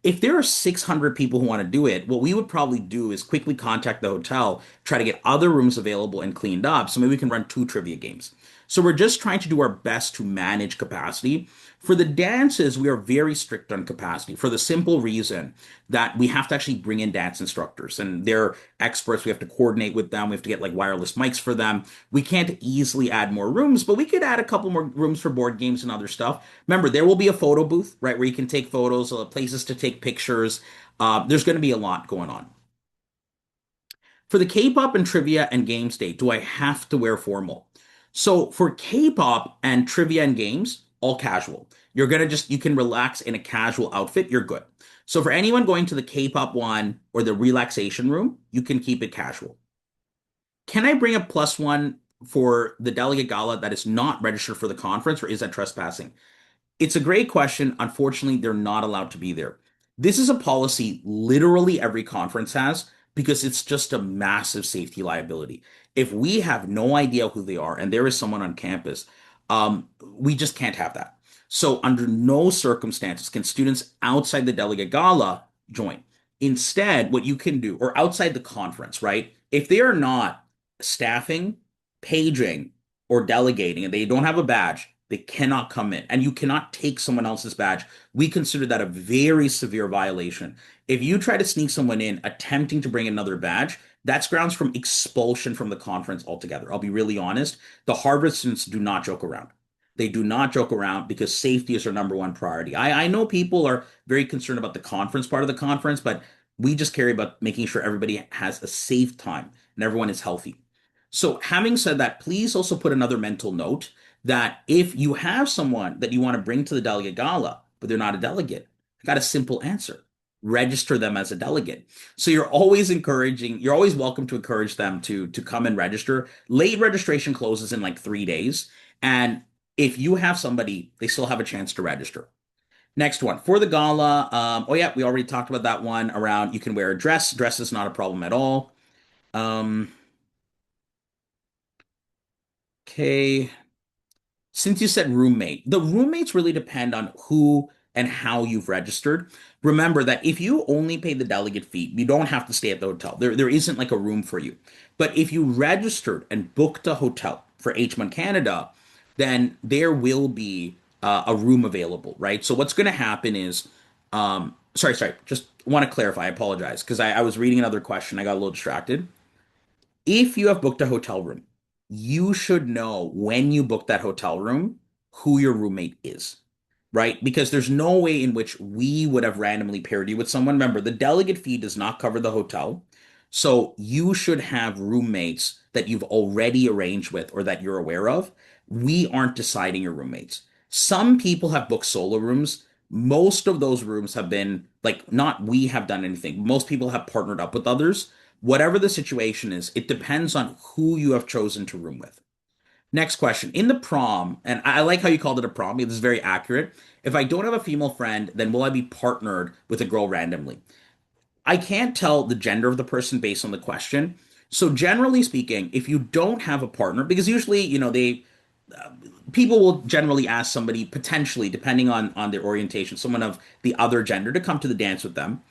If there are 600 people who want to do it, what we would probably do is quickly contact the hotel, try to get other rooms available and cleaned up. So maybe we can run two trivia games. So we're just trying to do our best to manage capacity. For the dances, we are very strict on capacity for the simple reason that we have to actually bring in dance instructors and they're experts. We have to coordinate with them. We have to get like wireless mics for them. We can't easily add more rooms, but we could add a couple more rooms for board games and other stuff. Remember, there will be a photo booth, right, where you can take photos, places to take pictures. There's going to be a lot going on. For the K-pop and trivia and games day, do I have to wear formal? So for K-pop and trivia and games, all casual. You're gonna just you can relax in a casual outfit. You're good. So for anyone going to the K-pop one or the relaxation room, you can keep it casual. Can I bring a plus one for the delegate gala that is not registered for the conference, or is that trespassing? It's a great question. Unfortunately, they're not allowed to be there. This is a policy literally every conference has because it's just a massive safety liability. If we have no idea who they are and there is someone on campus, we just can't have that. So, under no circumstances can students outside the delegate gala join. Instead, what you can do, or outside the conference, right? If they are not staffing, paging, or delegating and they don't have a badge, they cannot come in, and you cannot take someone else's badge. We consider that a very severe violation. If you try to sneak someone in attempting to bring another badge, that's grounds from expulsion from the conference altogether. I'll be really honest. The Harvard students do not joke around. They do not joke around because safety is our number one priority. I know people are very concerned about the conference part of the conference, but we just care about making sure everybody has a safe time and everyone is healthy. So, having said that, please also put another mental note that if you have someone that you want to bring to the delegate gala, but they're not a delegate, I got a simple answer. Register them as a delegate. So you're always welcome to encourage them to come and register. Late registration closes in like 3 days. And if you have somebody, they still have a chance to register. Next one for the gala. Oh yeah, we already talked about that one around you can wear a dress. Dress is not a problem at all. Um, okay. Since you said roommate, the roommates really depend on who and how you've registered. Remember that if you only pay the delegate fee, you don't have to stay at the hotel. There isn't like a room for you. But if you registered and booked a hotel for HMUN Canada, then there will be a room available, right? So what's going to happen is, sorry, just want to clarify. I apologize because I was reading another question. I got a little distracted. If you have booked a hotel room, you should know when you book that hotel room who your roommate is, right? Because there's no way in which we would have randomly paired you with someone. Remember, the delegate fee does not cover the hotel. So you should have roommates that you've already arranged with or that you're aware of. We aren't deciding your roommates. Some people have booked solo rooms. Most of those rooms have been like, not we have done anything. Most people have partnered up with others. Whatever the situation is, it depends on who you have chosen to room with. Next question. In the prom, and I like how you called it a prom, this is very accurate. If I don't have a female friend, then will I be partnered with a girl randomly? I can't tell the gender of the person based on the question. So generally speaking, if you don't have a partner, because usually, people will generally ask somebody potentially, depending on their orientation, someone of the other gender to come to the dance with them.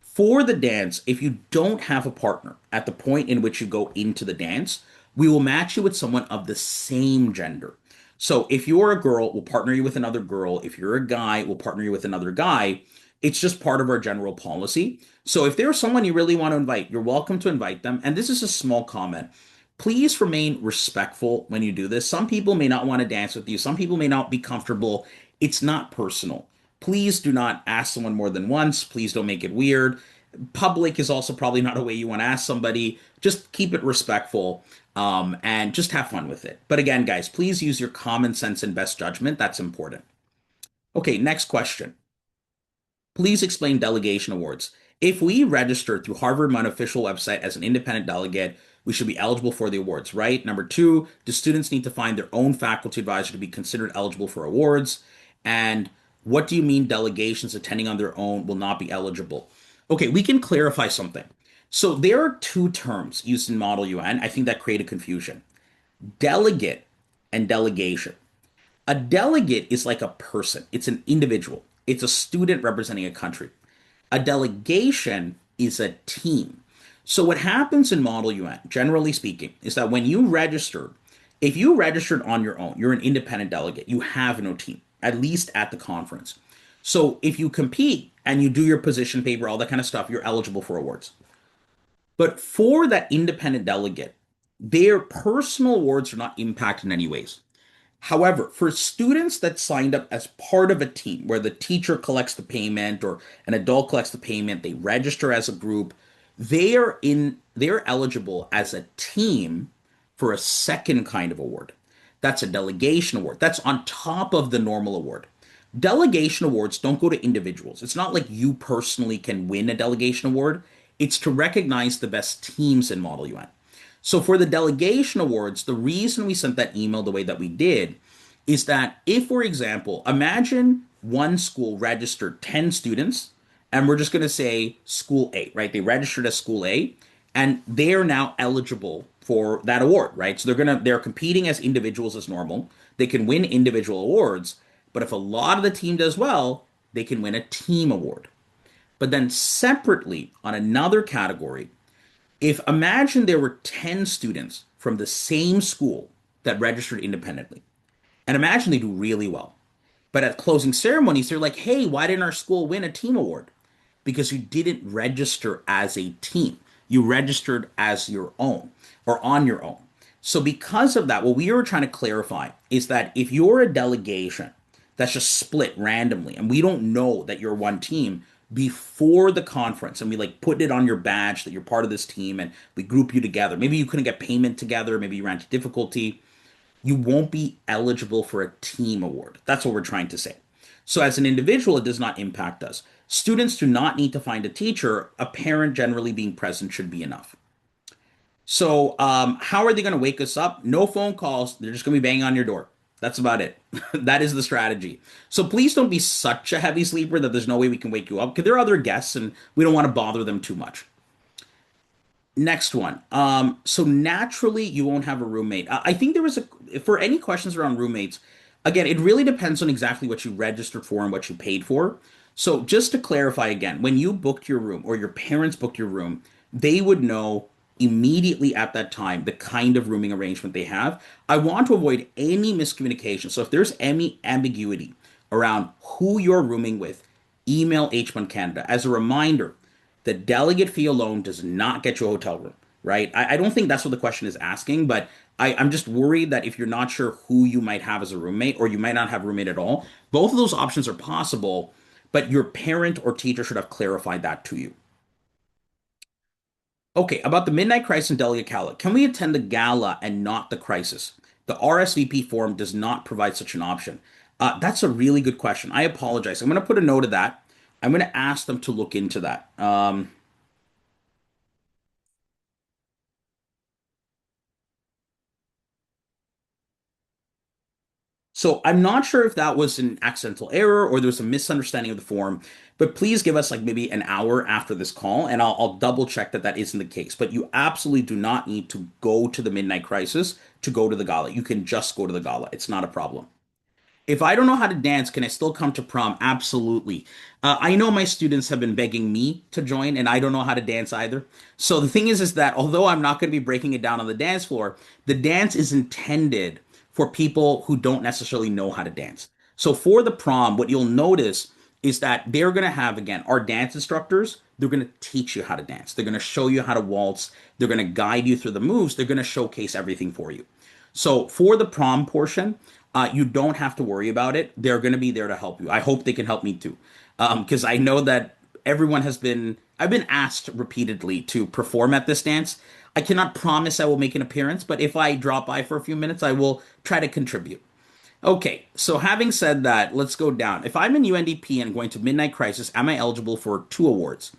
For the dance, if you don't have a partner at the point in which you go into the dance, we will match you with someone of the same gender. So if you're a girl, we'll partner you with another girl. If you're a guy, we'll partner you with another guy. It's just part of our general policy. So if there's someone you really want to invite, you're welcome to invite them. And this is a small comment. Please remain respectful when you do this. Some people may not want to dance with you. Some people may not be comfortable. It's not personal. Please do not ask someone more than once. Please don't make it weird. Public is also probably not a way you want to ask somebody. Just keep it respectful, and just have fun with it. But again, guys, please use your common sense and best judgment. That's important. Okay, next question. Please explain delegation awards. If we register through Harvard MUN official website as an independent delegate, we should be eligible for the awards, right? Number two, do students need to find their own faculty advisor to be considered eligible for awards? And what do you mean delegations attending on their own will not be eligible? Okay, we can clarify something. So there are two terms used in Model UN, I think that create a confusion. Delegate and delegation. A delegate is like a person, it's an individual, it's a student representing a country. A delegation is a team. So what happens in Model UN, generally speaking, is that when you register, if you registered on your own, you're an independent delegate, you have no team, at least at the conference. So if you compete and you do your position paper, all that kind of stuff, you're eligible for awards. But for that independent delegate, their personal awards are not impacted in any ways. However, for students that signed up as part of a team where the teacher collects the payment or an adult collects the payment, they register as a group, they're eligible as a team for a second kind of award. That's a delegation award. That's on top of the normal award. Delegation awards don't go to individuals. It's not like you personally can win a delegation award. It's to recognize the best teams in Model UN. So for the delegation awards, the reason we sent that email the way that we did is that if, for example, imagine one school registered 10 students, and we're just going to say school A, right? They registered as school A, and they're now eligible for that award, right? So they're competing as individuals as normal. They can win individual awards, but if a lot of the team does well, they can win a team award. But then separately on another category, if imagine there were 10 students from the same school that registered independently, and imagine they do really well. But at closing ceremonies, they're like, hey, why didn't our school win a team award? Because you didn't register as a team. You registered as your own or on your own. So, because of that, what we were trying to clarify is that if you're a delegation that's just split randomly and we don't know that you're one team before the conference and we like put it on your badge that you're part of this team and we group you together, maybe you couldn't get payment together, maybe you ran into difficulty, you won't be eligible for a team award. That's what we're trying to say. So, as an individual, it does not impact us. Students do not need to find a teacher. A parent generally being present should be enough. So, how are they going to wake us up? No phone calls. They're just going to be banging on your door. That's about it. That is the strategy. So, please don't be such a heavy sleeper that there's no way we can wake you up because there are other guests and we don't want to bother them too much. Next one. So naturally, you won't have a roommate. I think there was a for any questions around roommates. Again, it really depends on exactly what you registered for and what you paid for. So just to clarify again, when you booked your room or your parents booked your room, they would know immediately at that time the kind of rooming arrangement they have. I want to avoid any miscommunication. So if there's any ambiguity around who you're rooming with, email H1 Canada. As a reminder, the delegate fee alone does not get you a hotel room, right? I don't think that's what the question is asking, but I'm just worried that if you're not sure who you might have as a roommate or you might not have a roommate at all, both of those options are possible, but your parent or teacher should have clarified that to you. Okay, about the Midnight Crisis and Delegate Gala. Can we attend the gala and not the crisis? The RSVP form does not provide such an option. That's a really good question. I apologize. I'm going to put a note of that. I'm going to ask them to look into that. So I'm not sure if that was an accidental error or there was a misunderstanding of the form, but please give us like maybe an hour after this call and I'll double check that that isn't the case. But you absolutely do not need to go to the Midnight Crisis to go to the gala. You can just go to the gala. It's not a problem. If I don't know how to dance, can I still come to prom? Absolutely. I know my students have been begging me to join, and I don't know how to dance either. So the thing is that although I'm not going to be breaking it down on the dance floor, the dance is intended for people who don't necessarily know how to dance. So for the prom, what you'll notice is that they're going to have, again, our dance instructors, they're going to teach you how to dance. They're going to show you how to waltz. They're going to guide you through the moves. They're going to showcase everything for you. So for the prom portion, you don't have to worry about it. They're going to be there to help you. I hope they can help me too, because I know that everyone has been. I've been asked repeatedly to perform at this dance. I cannot promise I will make an appearance, but if I drop by for a few minutes, I will try to contribute. Okay, so having said that, let's go down. If I'm in UNDP and going to Midnight Crisis, am I eligible for two awards?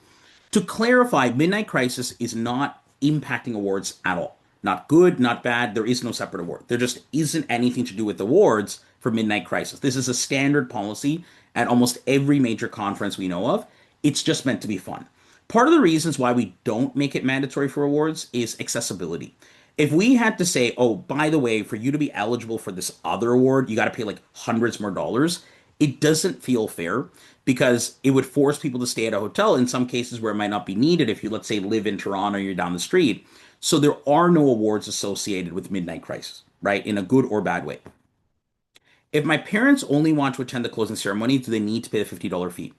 To clarify, Midnight Crisis is not impacting awards at all. Not good, not bad. There is no separate award. There just isn't anything to do with awards for Midnight Crisis. This is a standard policy at almost every major conference we know of. It's just meant to be fun. Part of the reasons why we don't make it mandatory for awards is accessibility. If we had to say, oh, by the way, for you to be eligible for this other award, you got to pay like hundreds more dollars, it doesn't feel fair because it would force people to stay at a hotel in some cases where it might not be needed if you, let's say, live in Toronto, you're down the street. So there are no awards associated with Midnight Crisis, right? In a good or bad way. If my parents only want to attend the closing ceremony, do they need to pay the $50 fee?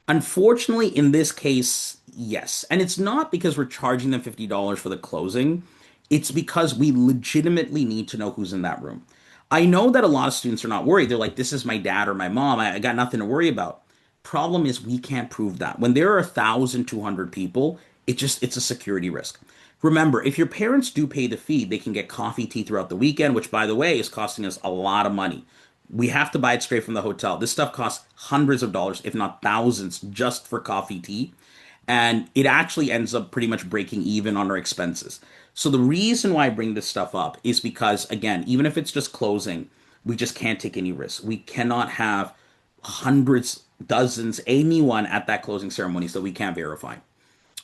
Unfortunately, in this case, yes. And it's not because we're charging them $50 for the closing. It's because we legitimately need to know who's in that room. I know that a lot of students are not worried. They're like, this is my dad or my mom. I got nothing to worry about. Problem is, we can't prove that. When there are 1,200 people, it's a security risk. Remember, if your parents do pay the fee, they can get coffee, tea throughout the weekend, which, by the way, is costing us a lot of money. We have to buy it straight from the hotel. This stuff costs hundreds of dollars, if not thousands, just for coffee, tea. And it actually ends up pretty much breaking even on our expenses. So the reason why I bring this stuff up is because, again, even if it's just closing, we just can't take any risks. We cannot have hundreds, dozens, anyone at that closing ceremony so we can't verify.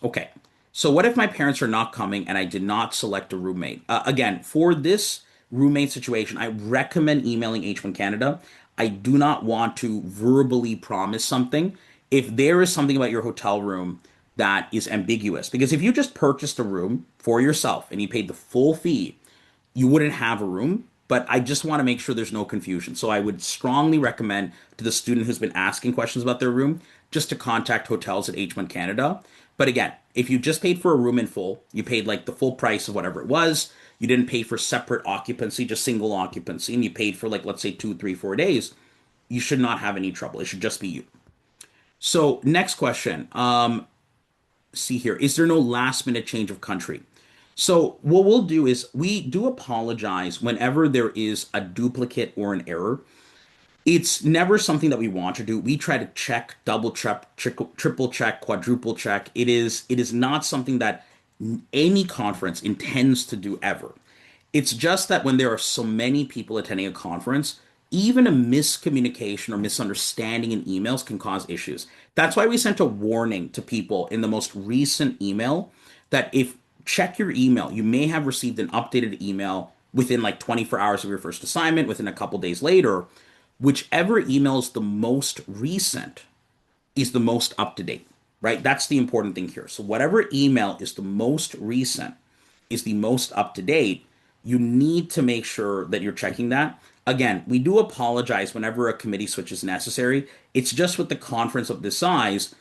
Okay. So what if my parents are not coming and I did not select a roommate? Again, for this roommate situation, I recommend emailing H1 Canada. I do not want to verbally promise something. If there is something about your hotel room that is ambiguous, because if you just purchased a room for yourself and you paid the full fee, you wouldn't have a room. But I just want to make sure there's no confusion. So I would strongly recommend to the student who's been asking questions about their room just to contact hotels at H1 Canada. But again, if you just paid for a room in full, you paid like the full price of whatever it was, you didn't pay for separate occupancy, just single occupancy, and you paid for like, let's say 2, 3, 4 days, you should not have any trouble. It should just be you. So, next question. See here. Is there no last minute change of country? So, what we'll do is we do apologize whenever there is a duplicate or an error. It's never something that we want to do. We try to check, double check, triple check, quadruple check. It is not something that any conference intends to do ever. It's just that when there are so many people attending a conference, even a miscommunication or misunderstanding in emails can cause issues. That's why we sent a warning to people in the most recent email that if check your email, you may have received an updated email within like 24 hours of your first assignment, within a couple days later. Whichever email is the most recent is the most up to date, right? That's the important thing here. So, whatever email is the most recent is the most up to date. You need to make sure that you're checking that. Again, we do apologize whenever a committee switch is necessary. It's just with the conference of this size,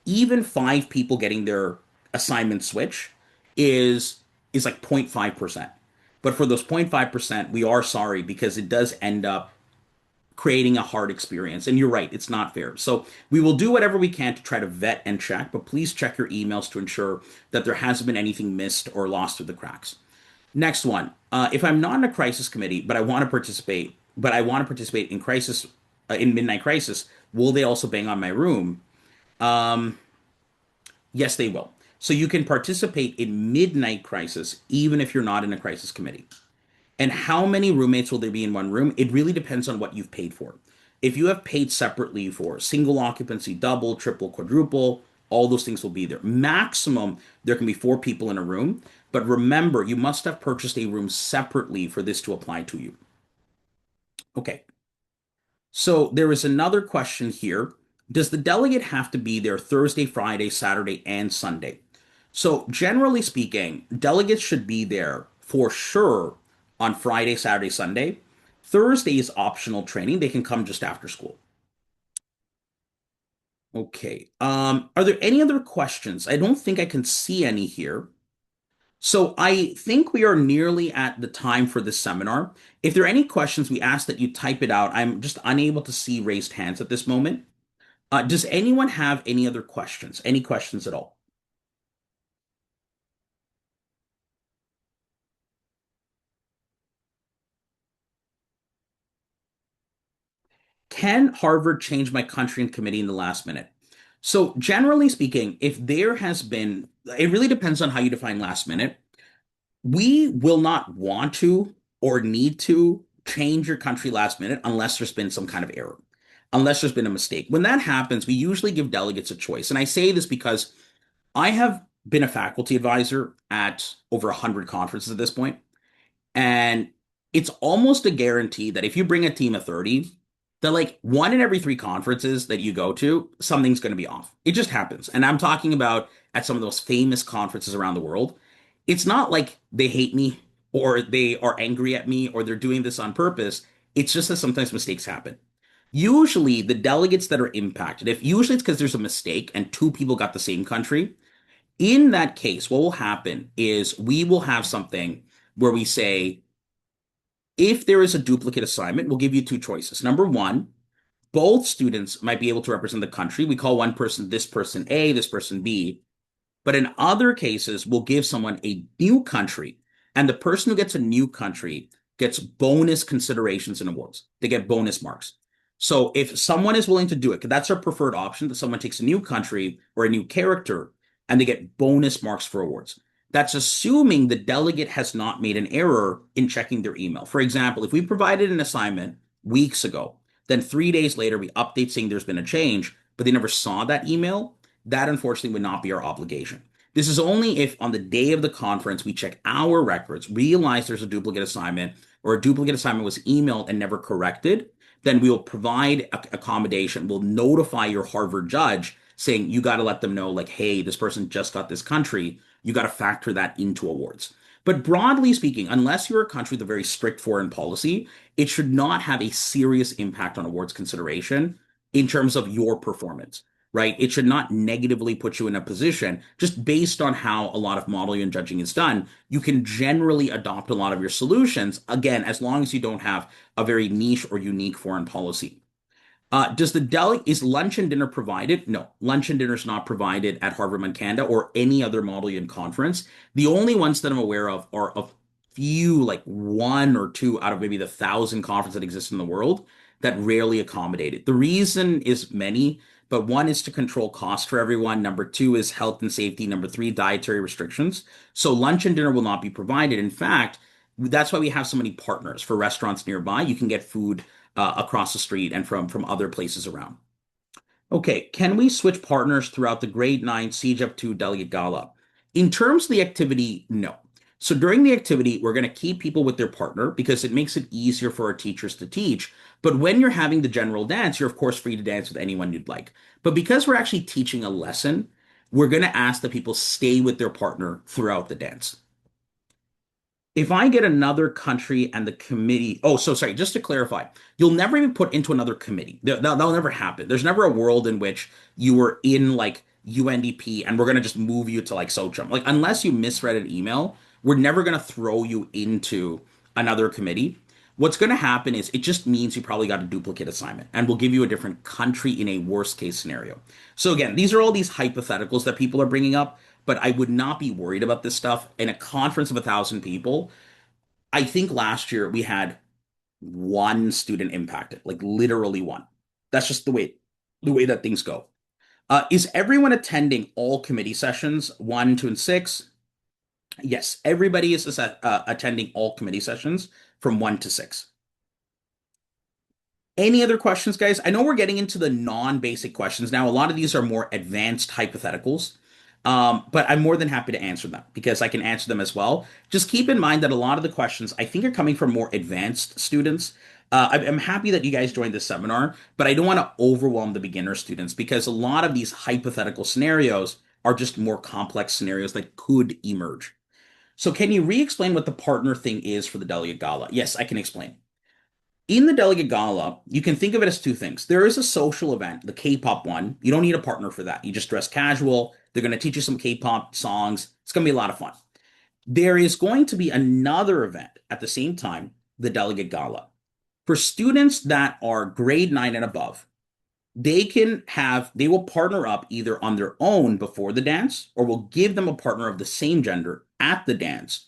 even 5 people getting their assignment switch is like 0.5%. But for those 0.5%, we are sorry because it does end up creating a hard experience. And you're right, it's not fair. So we will do whatever we can to try to vet and check, but please check your emails to ensure that there hasn't been anything missed or lost through the cracks. Next one. If I'm not in a crisis committee, but I want to participate in crisis, in Midnight Crisis, will they also bang on my room? Yes, they will. So you can participate in Midnight Crisis even if you're not in a crisis committee. And how many roommates will there be in one room? It really depends on what you've paid for. If you have paid separately for single occupancy, double, triple, quadruple, all those things will be there. Maximum, there can be 4 people in a room. But remember, you must have purchased a room separately for this to apply to you. Okay. So there is another question here. Does the delegate have to be there Thursday, Friday, Saturday, and Sunday? So, generally speaking, delegates should be there for sure on Friday, Saturday, Sunday. Thursday is optional training. They can come just after school. Okay. Are there any other questions? I don't think I can see any here. So I think we are nearly at the time for this seminar. If there are any questions, we ask that you type it out. I'm just unable to see raised hands at this moment. Does anyone have any other questions? Any questions at all? Can Harvard change my country and committee in the last minute? So, generally speaking, if there has been, it really depends on how you define last minute. We will not want to or need to change your country last minute unless there's been some kind of error, unless there's been a mistake. When that happens, we usually give delegates a choice. And I say this because I have been a faculty advisor at over 100 conferences at this point, and it's almost a guarantee that if you bring a team of 30, that like one in every three conferences that you go to, something's going to be off. It just happens. And I'm talking about at some of those famous conferences around the world. It's not like they hate me or they are angry at me or they're doing this on purpose. It's just that sometimes mistakes happen. Usually, the delegates that are impacted, if usually it's because there's a mistake and two people got the same country, in that case, what will happen is we will have something where we say, if there is a duplicate assignment, we'll give you two choices. Number one, both students might be able to represent the country. We call one person this person A, this person B. But in other cases, we'll give someone a new country, and the person who gets a new country gets bonus considerations and awards. They get bonus marks. So if someone is willing to do it, because that's our preferred option, that someone takes a new country or a new character and they get bonus marks for awards. That's assuming the delegate has not made an error in checking their email. For example, if we provided an assignment weeks ago, then 3 days later we update saying there's been a change, but they never saw that email, that unfortunately would not be our obligation. This is only if on the day of the conference we check our records, realize there's a duplicate assignment or a duplicate assignment was emailed and never corrected, then we will provide accommodation. We'll notify your Harvard judge saying you got to let them know, like, hey, this person just got this country. You got to factor that into awards. But broadly speaking, unless you're a country with a very strict foreign policy, it should not have a serious impact on awards consideration in terms of your performance, right? It should not negatively put you in a position just based on how a lot of modeling and judging is done. You can generally adopt a lot of your solutions, again, as long as you don't have a very niche or unique foreign policy. Does the deli is lunch and dinner provided? No, lunch and dinner is not provided at Harvard MUN Canada or any other Model conference. The only ones that I'm aware of are a few, like one or two out of maybe the 1,000 conferences that exist in the world that rarely accommodate it. The reason is many, but one is to control cost for everyone. Number two is health and safety. Number three, dietary restrictions. So lunch and dinner will not be provided. In fact, that's why we have so many partners for restaurants nearby. You can get food across the street and from other places around. Okay, can we switch partners throughout the grade 9 CJEP 2 delegate gala? In terms of the activity, no. So during the activity, we're going to keep people with their partner because it makes it easier for our teachers to teach. But when you're having the general dance, you're of course free to dance with anyone you'd like. But because we're actually teaching a lesson, we're going to ask that people stay with their partner throughout the dance. If I get another country and the committee, oh, so sorry, just to clarify, you'll never be put into another committee. That'll never happen. There's never a world in which you were in like UNDP and we're going to just move you to like SOCHUM. Like, unless you misread an email, we're never going to throw you into another committee. What's going to happen is it just means you probably got a duplicate assignment and we'll give you a different country in a worst case scenario. So, again, these are all these hypotheticals that people are bringing up, but I would not be worried about this stuff in a conference of 1,000 people. I think last year we had one student impacted, like literally one. That's just the way that things go. Is everyone attending all committee sessions, one, two, and six? Yes, everybody is attending all committee sessions from one to six. Any other questions, guys? I know we're getting into the non-basic questions now. A lot of these are more advanced hypotheticals, but I'm more than happy to answer them because I can answer them as well. Just keep in mind that a lot of the questions I think are coming from more advanced students. I'm happy that you guys joined this seminar, but I don't want to overwhelm the beginner students because a lot of these hypothetical scenarios are just more complex scenarios that could emerge. So, can you re-explain what the partner thing is for the delegate gala? Yes, I can explain. In the delegate gala, you can think of it as two things. There is a social event, the K-pop one. You don't need a partner for that. You just dress casual. They're going to teach you some K-pop songs. It's going to be a lot of fun. There is going to be another event at the same time, the delegate gala. For students that are grade 9 and above, they will partner up either on their own before the dance or we'll give them a partner of the same gender at the dance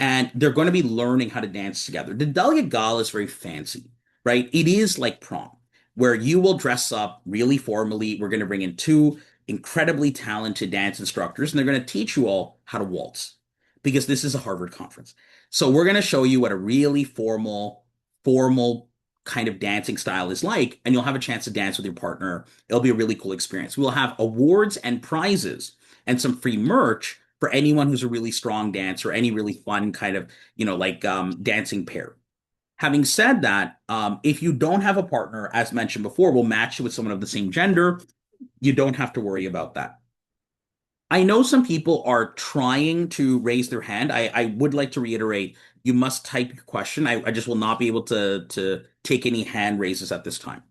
and they're going to be learning how to dance together. The delegate gala is very fancy, right? It is like prom, where you will dress up really formally. We're going to bring in two incredibly talented dance instructors, and they're going to teach you all how to waltz because this is a Harvard conference. So we're going to show you what a really formal kind of dancing style is like, and you'll have a chance to dance with your partner. It'll be a really cool experience. We'll have awards and prizes and some free merch for anyone who's a really strong dancer, any really fun kind of, like dancing pair. Having said that, if you don't have a partner, as mentioned before, we'll match you with someone of the same gender. You don't have to worry about that. I know some people are trying to raise their hand. I would like to reiterate, you must type your question. I just will not be able to take any hand raises at this time.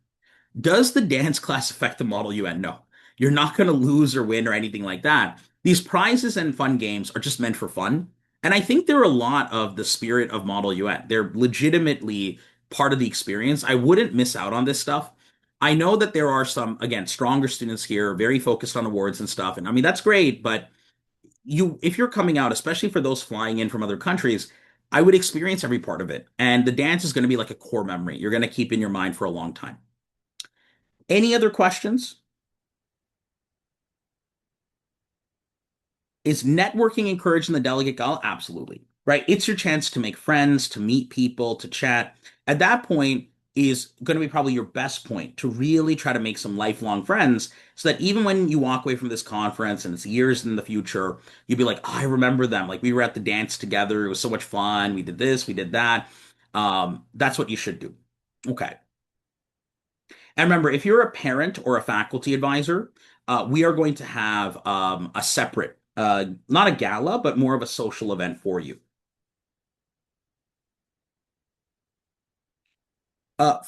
Does the dance class affect the Model UN? No. You're not going to lose or win or anything like that. These prizes and fun games are just meant for fun. And I think they're a lot of the spirit of Model UN. They're legitimately part of the experience. I wouldn't miss out on this stuff. I know that there are some, again, stronger students here, very focused on awards and stuff. And I mean, that's great, but if you're coming out, especially for those flying in from other countries, I would experience every part of it. And the dance is going to be like a core memory you're going to keep in your mind for a long time. Any other questions? Is networking encouraged in the delegate gala? Absolutely. Right? It's your chance to make friends, to meet people, to chat. At that point is going to be probably your best point to really try to make some lifelong friends so that even when you walk away from this conference and it's years in the future, you'll be like, oh, I remember them. Like we were at the dance together. It was so much fun. We did this, we did that. That's what you should do. Okay. And remember, if you're a parent or a faculty advisor, we are going to have a separate, not a gala, but more of a social event for you.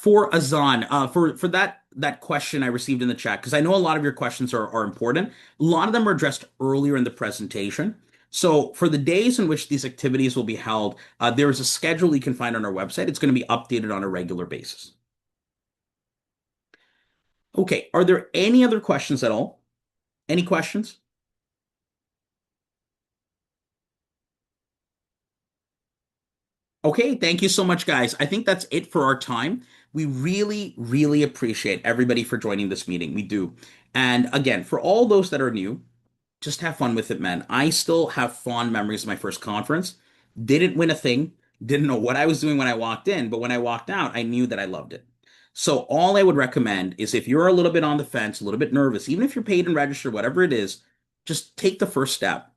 For Azan, for that question I received in the chat, because I know a lot of your questions are important. A lot of them are addressed earlier in the presentation. So for the days in which these activities will be held, there is a schedule you can find on our website. It's going to be updated on a regular basis. Okay, are there any other questions at all? Any questions? Okay, thank you so much, guys. I think that's it for our time. We really, really appreciate everybody for joining this meeting. We do. And again, for all those that are new, just have fun with it, man. I still have fond memories of my first conference. Didn't win a thing, didn't know what I was doing when I walked in, but when I walked out, I knew that I loved it. So, all I would recommend is if you're a little bit on the fence, a little bit nervous, even if you're paid and registered, whatever it is, just take the first step,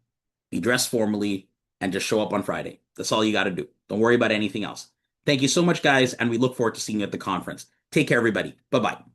be dressed formally, and just show up on Friday. That's all you got to do. Don't worry about anything else. Thank you so much, guys, and we look forward to seeing you at the conference. Take care, everybody. Bye bye.